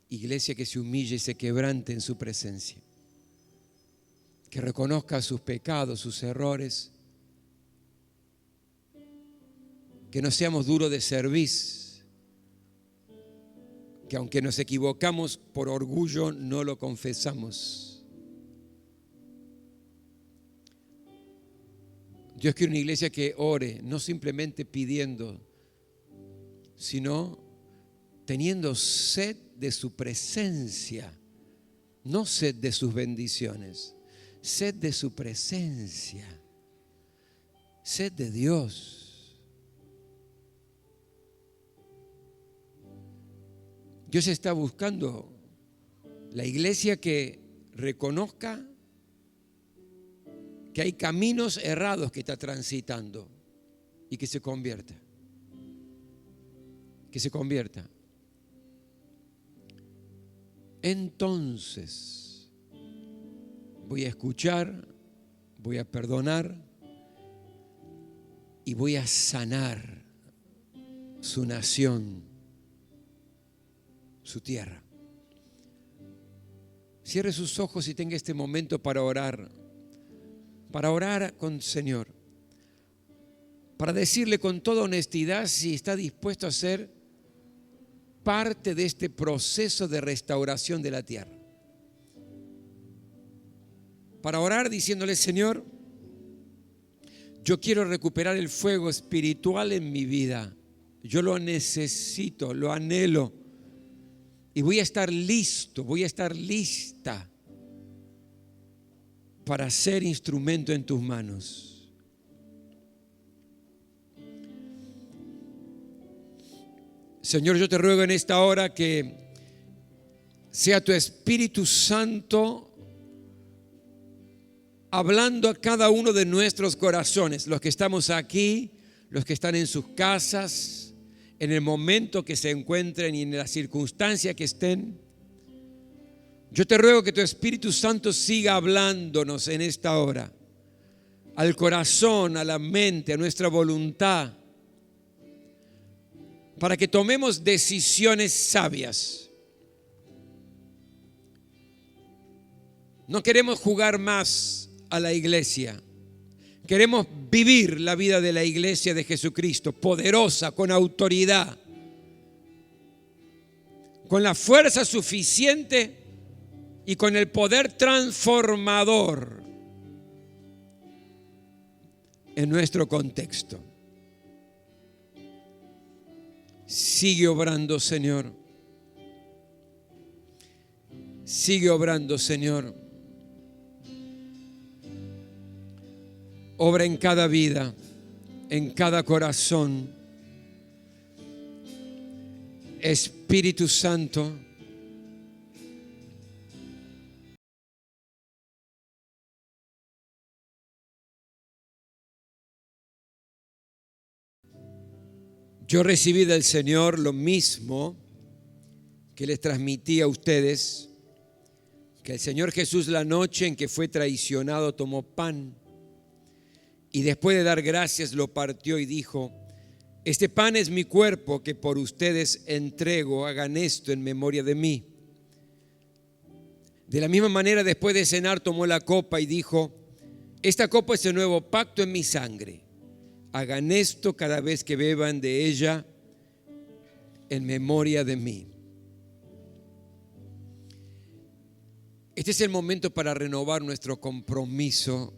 iglesia que se humille y se quebrante en su presencia, que reconozca sus pecados, sus errores, que no seamos duros de cerviz, que aunque nos equivocamos por orgullo no lo confesamos. Dios quiere una iglesia que ore, no simplemente pidiendo, sino teniendo sed de su presencia, no sed de sus bendiciones, sed de su presencia, sed de Dios. Dios está buscando la iglesia que reconozca que hay caminos errados que está transitando y que se convierta. Que se convierta. Entonces, voy a escuchar, voy a perdonar y voy a sanar su nación, su tierra. cierre sus ojos y tenga este momento para orar con el Señor, para decirle con toda honestidad si está dispuesto a ser parte de este proceso de restauración de la tierra. Para orar diciéndole: Señor, yo quiero recuperar el fuego espiritual en mi vida. Yo lo necesito, lo anhelo. Y voy a estar listo, voy a estar lista para ser instrumento en tus manos. Señor, yo te ruego en esta hora que sea tu Espíritu Santo hablando a cada uno de nuestros corazones, los que estamos aquí, los que están en sus casas, en el momento que se encuentren y en la circunstancia que estén. Yo te ruego que tu Espíritu Santo siga hablándonos en esta hora, al corazón, a la mente, a nuestra voluntad, para que tomemos decisiones sabias. No queremos jugar más a la iglesia. Queremos vivir la vida de la iglesia de Jesucristo, poderosa, con autoridad, con la fuerza suficiente y con el poder transformador en nuestro contexto. Sigue obrando, Señor. Sigue obrando, Señor. Obra en cada vida, en cada corazón. Espíritu Santo, yo recibí del Señor lo mismo que les transmití a ustedes, que el Señor Jesús, la noche en que fue traicionado, tomó pan y después de dar gracias lo partió y dijo: este pan es mi cuerpo que por ustedes entrego, hagan esto en memoria de mí. De la misma manera, después de cenar, tomó la copa y dijo: esta copa es el nuevo pacto en mi sangre. Hagan esto cada vez que beban de ella en memoria de mí. Este es el momento para renovar nuestro compromiso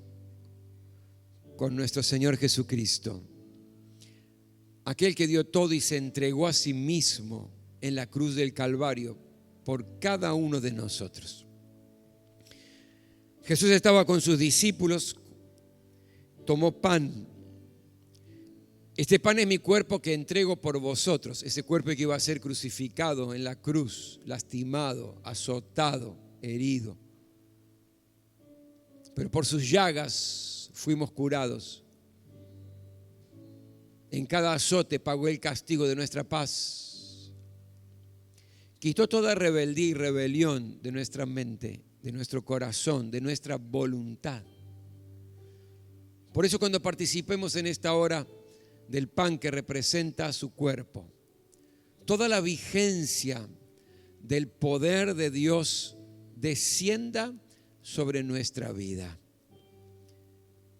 con nuestro Señor Jesucristo, aquel que dio todo y se entregó a sí mismo en la cruz del Calvario por cada uno de nosotros. Jesús estaba con sus discípulos, tomó pan. Este pan es mi cuerpo que entrego por vosotros. Ese cuerpo que iba a ser crucificado en la cruz, lastimado, azotado, herido. Pero por sus llagas fuimos curados. En cada azote pagó el castigo de nuestra paz. Quitó toda rebeldía y rebelión de nuestra mente, de nuestro corazón, de nuestra voluntad. Por eso cuando participemos en esta hora del pan que representa su cuerpo, toda la vigencia del poder de Dios descienda sobre nuestra vida.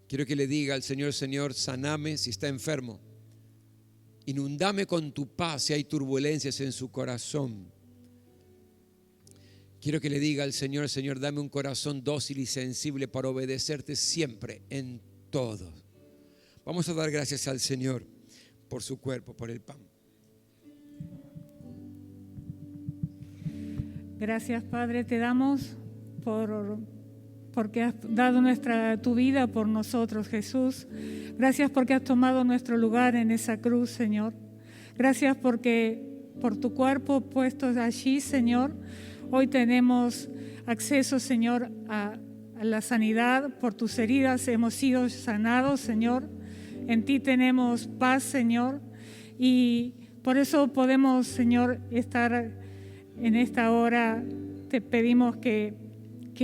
Quiero que le diga al Señor: Señor, saname si está enfermo. Inundame con tu paz si hay turbulencias en su corazón. Quiero que le diga al Señor: Señor, dame un corazón dócil y sensible para obedecerte siempre, en todo. Vamos a dar gracias al Señor por su cuerpo, por el pan. Gracias, Padre, te damos porque has dado tu vida por nosotros, Jesús. Gracias porque has tomado nuestro lugar en esa cruz, Señor. Gracias porque por tu cuerpo puesto allí, Señor, hoy tenemos acceso, Señor, a la sanidad. Por tus heridas hemos sido sanados, Señor. En ti tenemos paz, Señor. Y por eso podemos, Señor, estar en esta hora. Te pedimos que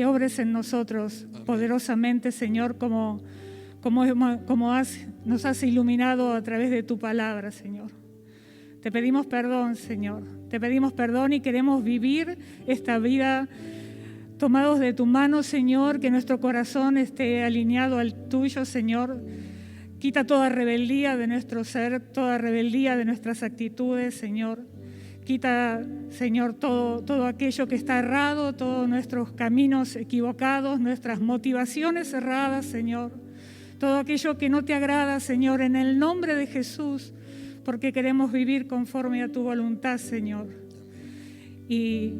obres en nosotros poderosamente, Señor, como nos has iluminado a través de tu palabra, Señor. Te pedimos perdón, Señor. Te pedimos perdón y queremos vivir esta vida tomados de tu mano, Señor, que nuestro corazón esté alineado al tuyo, Señor. Quita toda rebeldía de nuestro ser, toda rebeldía de nuestras actitudes, Señor. Quita, Señor, todo aquello que está errado, todos nuestros caminos equivocados, nuestras motivaciones erradas, Señor. Todo aquello que no te agrada, Señor, en el nombre de Jesús, porque queremos vivir conforme a tu voluntad, Señor. Y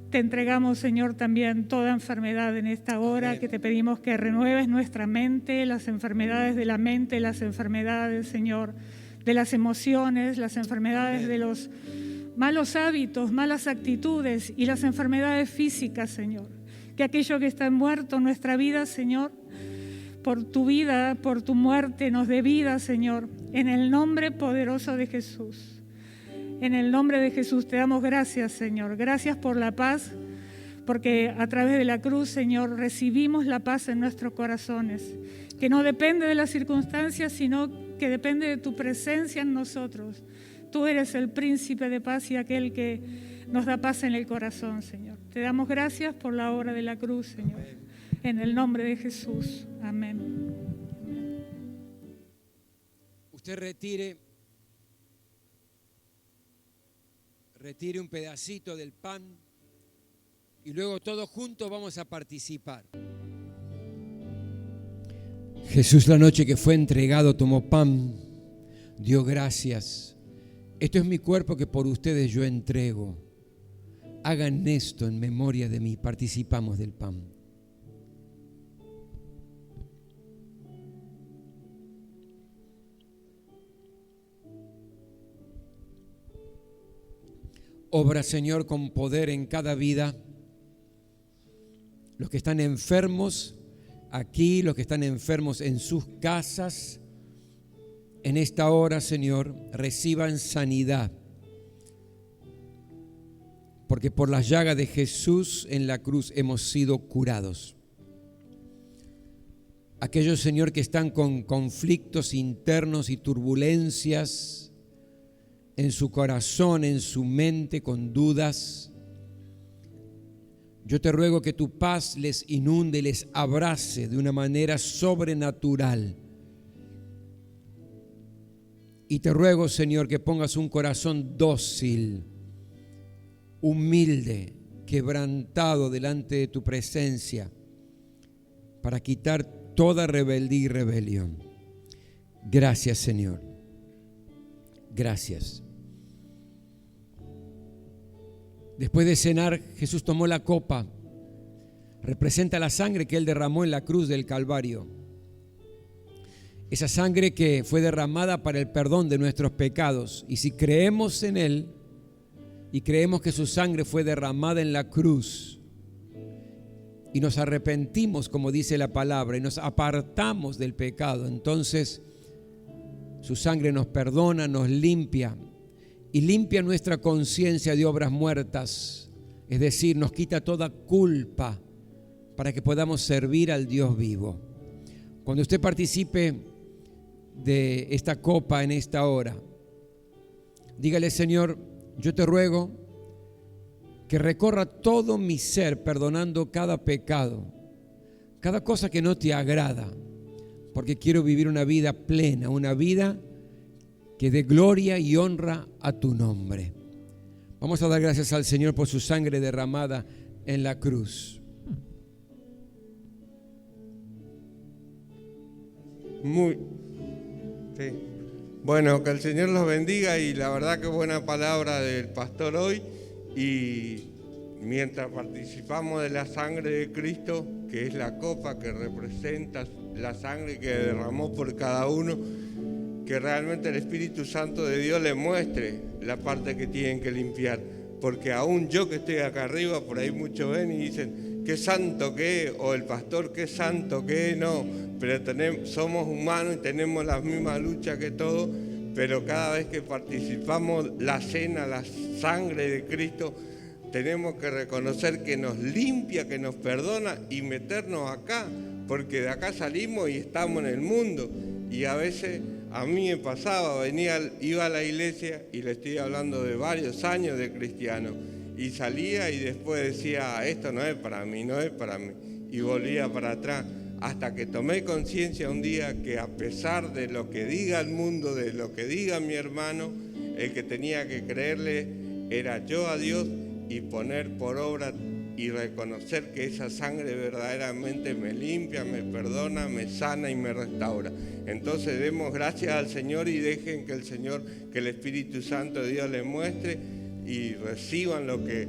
te entregamos, Señor, también toda enfermedad en esta hora, que te pedimos que renueves nuestra mente, las enfermedades de la mente, las enfermedades, Señor, de las emociones, las enfermedades de los malos hábitos, malas actitudes y las enfermedades físicas, Señor. Que aquello que está muerto en nuestra vida, Señor, por tu vida, por tu muerte, nos dé vida, Señor, en el nombre poderoso de Jesús. En el nombre de Jesús te damos gracias, Señor. Gracias por la paz, porque a través de la cruz, Señor, recibimos la paz en nuestros corazones, que no depende de las circunstancias, sino que depende de tu presencia en nosotros. Tú eres el príncipe de paz y aquel que nos da paz en el corazón, Señor. Te damos gracias por la obra de la cruz, Señor. En el nombre de Jesús. Amén. Usted retire un pedacito del pan y luego todos juntos vamos a participar. Jesús, la noche que fue entregado, tomó pan, dio gracias. Esto es mi cuerpo que por ustedes yo entrego. Hagan esto en memoria de mí. Participamos del pan. Obra, Señor, con poder en cada vida. Los que están enfermos aquí, los que están enfermos en sus casas, en esta hora, Señor, reciban sanidad. Porque por las llagas de Jesús en la cruz hemos sido curados. Aquellos, Señor, que están con conflictos internos y turbulencias en su corazón, en su mente, con dudas, yo te ruego que tu paz les inunde, les abrace de una manera sobrenatural. Y te ruego, Señor, que pongas un corazón dócil, humilde, quebrantado delante de tu presencia, para quitar toda rebeldía y rebelión. Gracias, Señor. Gracias. Después de cenar, Jesús tomó la copa. Representa la sangre que Él derramó en la cruz del Calvario. Esa sangre que fue derramada para el perdón de nuestros pecados. Y si creemos en Él y creemos que su sangre fue derramada en la cruz y nos arrepentimos, como dice la palabra, y nos apartamos del pecado, entonces su sangre nos perdona, nos limpia y limpia nuestra conciencia de obras muertas, es decir, nos quita toda culpa para que podamos servir al Dios vivo. Cuando usted participe de esta copa en esta hora, dígale: Señor, yo te ruego que recorra todo mi ser perdonando cada pecado, cada cosa que no te agrada, porque quiero vivir una vida plena, una vida que dé gloria y honra a tu nombre. Vamos a dar gracias al Señor por su sangre derramada en la cruz. Sí. Bueno, que el Señor los bendiga, y la verdad que buena palabra del pastor hoy. Y mientras participamos de la sangre de Cristo, que es la copa que representa la sangre que derramó por cada uno, que realmente el Espíritu Santo de Dios le muestre la parte que tienen que limpiar. Porque aún yo que estoy acá arriba, por ahí muchos ven y dicen: qué santo que es, o el pastor qué santo que es. No, pero somos humanos y tenemos las mismas luchas que todos, pero cada vez que participamos la cena, la sangre de Cristo, tenemos que reconocer que nos limpia, que nos perdona, y meternos acá, porque de acá salimos y estamos en el mundo. Y a veces a mí me pasaba, iba a la iglesia, y le estoy hablando de varios años de cristiano, y salía y después decía, esto no es para mí, no es para mí, y volvía para atrás, hasta que tomé conciencia un día que a pesar de lo que diga el mundo, de lo que diga mi hermano, el que tenía que creerle era yo a Dios y poner por obra y reconocer que esa sangre verdaderamente me limpia, me perdona, me sana y me restaura. Entonces demos gracias al Señor y dejen que el Espíritu Santo de Dios les muestre y reciban lo que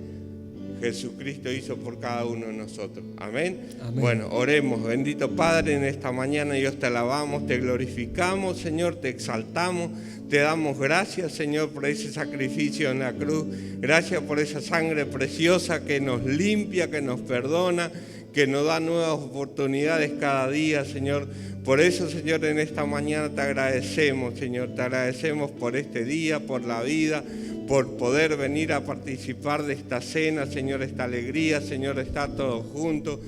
Jesucristo hizo por cada uno de nosotros. Amén. Amén. Bueno, oremos. Bendito Padre, en esta mañana Dios te alabamos, te glorificamos, Señor, te exaltamos, te damos gracias, Señor, por ese sacrificio en la cruz. Gracias por esa sangre preciosa que nos limpia, que nos perdona, que nos da nuevas oportunidades cada día, Señor. Por eso, Señor, en esta mañana te agradecemos, Señor, te agradecemos por este día, por la vida, por poder venir a participar de esta cena, Señor, esta alegría, Señor, estar todos juntos.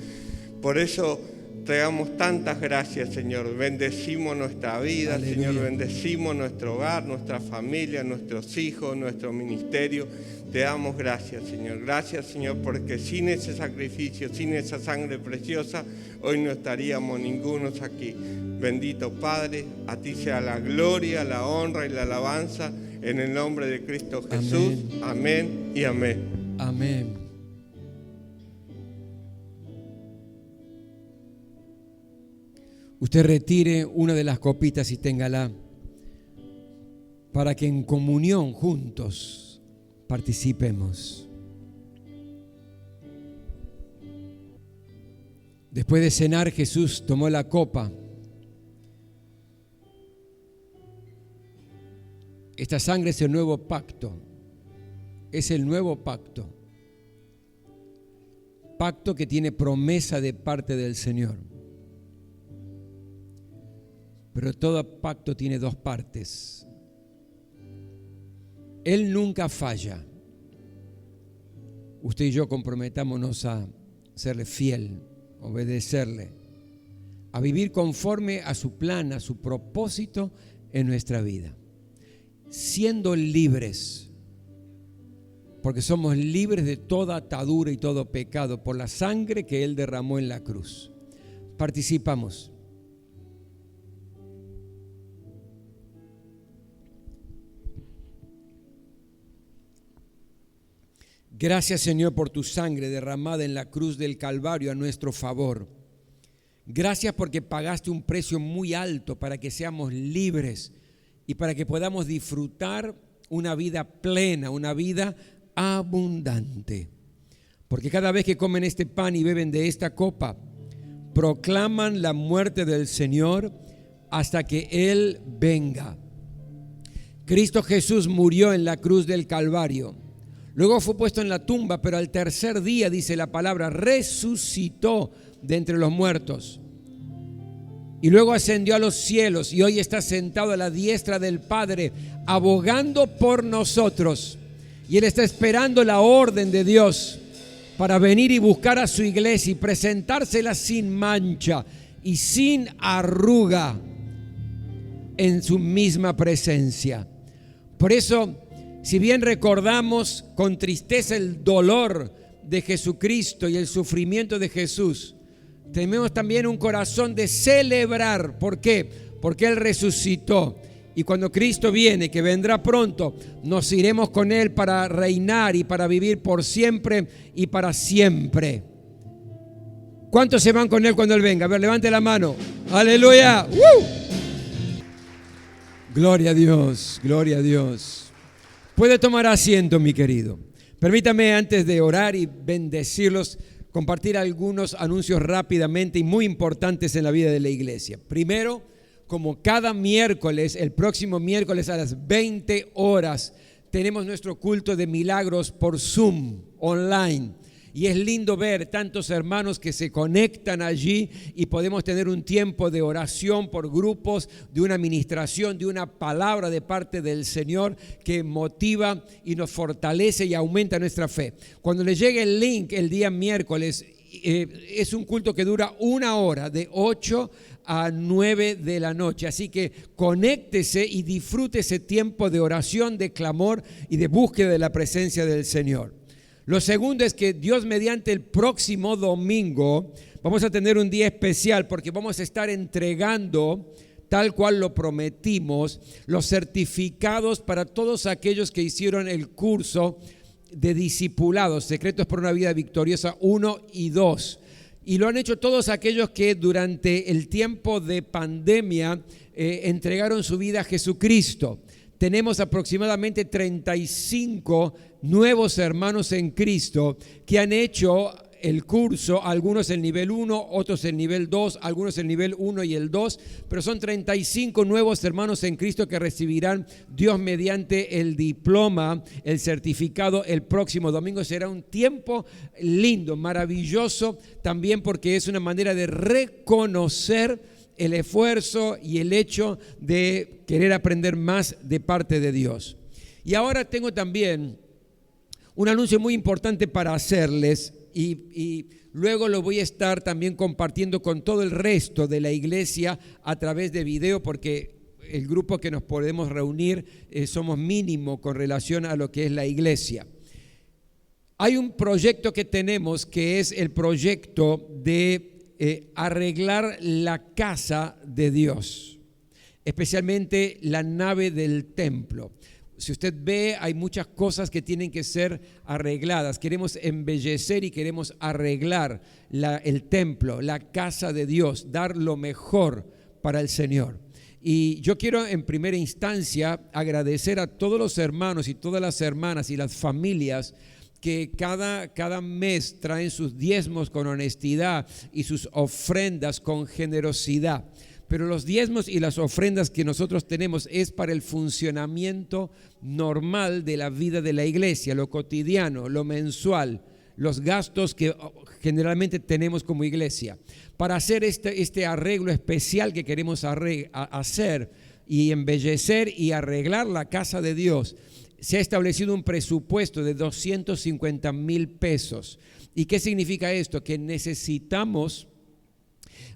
Por eso te damos tantas gracias, Señor. Bendecimos nuestra vida, aleluya. Señor, bendecimos nuestro hogar, nuestra familia, nuestros hijos, nuestro ministerio. Te damos gracias, Señor. Gracias, Señor, porque sin ese sacrificio, sin esa sangre preciosa, hoy no estaríamos ninguno aquí. Bendito Padre, a ti sea la gloria, la honra y la alabanza, en el nombre de Cristo Jesús. Amén, amén y amén. Amén. Usted retire una de las copitas y téngala para que en comunión juntos participemos. Después de cenar, Jesús tomó la copa. Esta sangre es el nuevo pacto. Es el nuevo pacto. Pacto que tiene promesa de parte del Señor. Pero todo pacto tiene dos partes. Él nunca falla. Usted y yo comprometámonos a serle fiel, obedecerle, a vivir conforme a su plan, a su propósito en nuestra vida, siendo libres, porque somos libres de toda atadura y todo pecado por la sangre que Él derramó en la cruz. Participamos. Gracias, Señor, por tu sangre derramada en la cruz del Calvario a nuestro favor. Gracias porque pagaste un precio muy alto para que seamos libres y para que podamos disfrutar una vida plena, una vida abundante. Porque cada vez que comen este pan y beben de esta copa, proclaman la muerte del Señor hasta que Él venga. Cristo Jesús murió en la cruz del Calvario. Luego fue puesto en la tumba, pero al tercer día, dice la palabra, resucitó de entre los muertos. Y luego ascendió a los cielos y hoy está sentado a la diestra del Padre, abogando por nosotros. Y Él está esperando la orden de Dios para venir y buscar a su iglesia y presentársela sin mancha y sin arruga en su misma presencia. Por eso, si bien recordamos con tristeza el dolor de Jesucristo y el sufrimiento de Jesús, tenemos también un corazón de celebrar. ¿Por qué? Porque Él resucitó. Y cuando Cristo viene, que vendrá pronto, nos iremos con Él para reinar y para vivir por siempre y para siempre. ¿Cuántos se van con Él cuando Él venga? A ver, levante la mano. ¡Aleluya! Gloria a Dios, gloria a Dios. Puede tomar asiento, mi querido. Permítame, antes de orar y bendecirlos, compartir algunos anuncios rápidamente y muy importantes en la vida de la iglesia. Primero, como cada miércoles, el próximo miércoles a las 20 horas, tenemos nuestro culto de milagros por Zoom, online. Y es lindo ver tantos hermanos que se conectan allí y podemos tener un tiempo de oración por grupos, de una administración, de una palabra de parte del Señor que motiva y nos fortalece y aumenta nuestra fe. Cuando les llegue el link el día miércoles, es un culto que dura 1 hora, de 8 a 9 de la noche. Así que conéctese y disfrute ese tiempo de oración, de clamor y de búsqueda de la presencia del Señor. Lo segundo es que Dios mediante el próximo domingo vamos a tener un día especial porque vamos a estar entregando, tal cual lo prometimos, los certificados para todos aquellos que hicieron el curso de discipulados, Secretos para una Vida Victoriosa 1 y 2. Y lo han hecho todos aquellos que durante el tiempo de pandemia entregaron su vida a Jesucristo. Tenemos aproximadamente 35 nuevos hermanos en Cristo que han hecho el curso, algunos el nivel 1, otros el nivel 2, algunos el nivel 1 y el 2, pero son 35 nuevos hermanos en Cristo que recibirán Dios mediante el diploma, el certificado el próximo domingo. Será un tiempo lindo, maravilloso, también porque es una manera de reconocer el esfuerzo y el hecho de querer aprender más de parte de Dios. Y ahora tengo también un anuncio muy importante para hacerles y luego lo voy a estar también compartiendo con todo el resto de la iglesia a través de video, porque el grupo que nos podemos reunir somos mínimo con relación a lo que es la iglesia. Hay un proyecto que tenemos que es el proyecto de arreglar la casa de Dios, especialmente la nave del templo. Si usted ve, hay muchas cosas que tienen que ser arregladas. Queremos embellecer y queremos arreglar el templo, la casa de Dios, dar lo mejor para el Señor. Y yo quiero en primera instancia agradecer a todos los hermanos y todas las hermanas y las familias que cada mes traen sus diezmos con honestidad y sus ofrendas con generosidad. Pero los diezmos y las ofrendas que nosotros tenemos es para el funcionamiento normal de la vida de la iglesia, lo cotidiano, lo mensual, los gastos que generalmente tenemos como iglesia. Para hacer este arreglo especial que queremos hacer y embellecer y arreglar la casa de Dios, se ha establecido un presupuesto de 250,000 pesos. ¿Y qué significa esto? Que necesitamos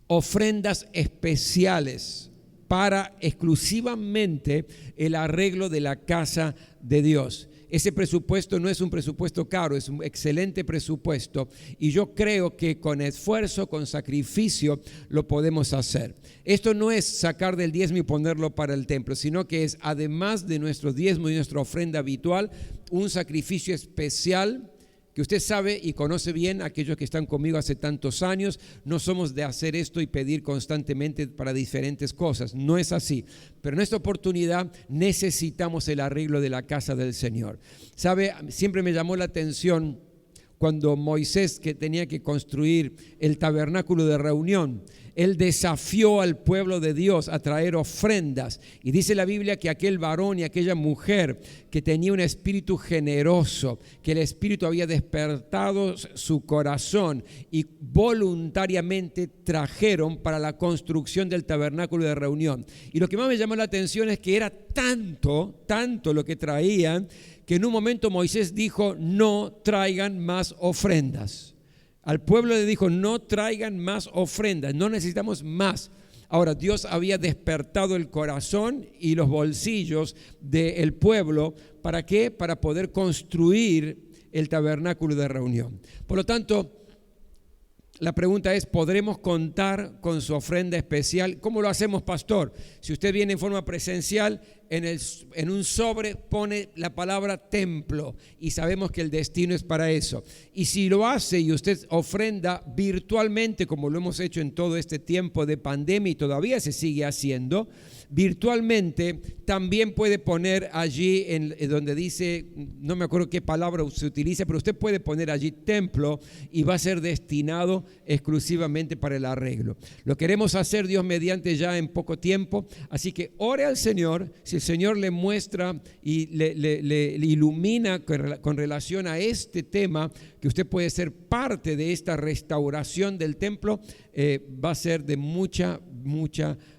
ofrendas especiales para exclusivamente el arreglo de la casa de Dios. Ese presupuesto no es un presupuesto caro, es un excelente presupuesto y yo creo que con esfuerzo, con sacrificio lo podemos hacer. Esto no es sacar del diezmo y ponerlo para el templo, sino que es, además de nuestro diezmo y nuestra ofrenda habitual, un sacrificio especial que usted sabe y conoce bien. Aquellos que están conmigo hace tantos años, no somos de hacer esto y pedir constantemente para diferentes cosas, no es así, pero en esta oportunidad necesitamos el arreglo de la casa del Señor. Sabe, siempre me llamó la atención cuando Moisés, que tenía que construir el tabernáculo de reunión, él desafió al pueblo de Dios a traer ofrendas. Y dice la Biblia que aquel varón y aquella mujer que tenía un espíritu generoso, que el espíritu había despertado su corazón y voluntariamente trajeron para la construcción del tabernáculo de reunión. Y lo que más me llamó la atención es que era tanto lo que traían, que en un momento Moisés dijo: no traigan más ofrendas. Al pueblo le dijo: no traigan más ofrendas, no necesitamos más. Ahora, Dios había despertado el corazón y los bolsillos del pueblo. ¿Para qué? Para poder construir el tabernáculo de reunión. Por lo tanto, la pregunta es: ¿podremos contar con su ofrenda especial? ¿Cómo lo hacemos, pastor? Si usted viene en forma presencial, en un sobre pone la palabra templo y sabemos que el destino es para eso. Y si lo hace y usted ofrenda virtualmente, como lo hemos hecho en todo este tiempo de pandemia y todavía se sigue haciendo, virtualmente también puede poner allí en donde dice, no me acuerdo qué palabra se utiliza, pero usted puede poner allí templo y va a ser destinado exclusivamente para el arreglo. Lo queremos hacer, Dios mediante, ya en poco tiempo, así que ore al Señor. Si el Señor le muestra y le ilumina con relación a este tema, que usted puede ser parte de esta restauración del templo, va a ser de mucha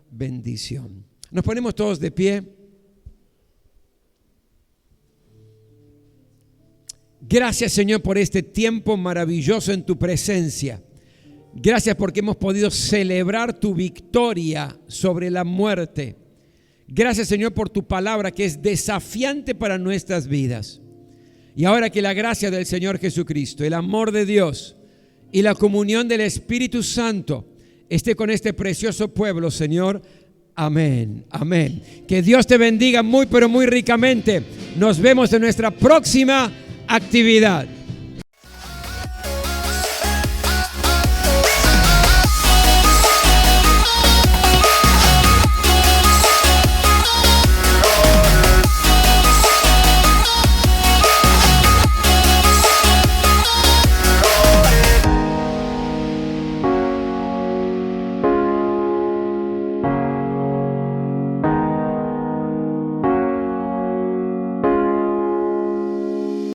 bendición. Nos ponemos todos de pie. Gracias, Señor, por este tiempo maravilloso en tu presencia. Gracias porque hemos podido celebrar tu victoria sobre la muerte. Gracias, Señor, por tu palabra que es desafiante para nuestras vidas. Y ahora que la gracia del Señor Jesucristo, el amor de Dios y la comunión del Espíritu Santo esté con este precioso pueblo, Señor. Amén, amén. Que Dios te bendiga muy, pero muy ricamente. Nos vemos en nuestra próxima actividad.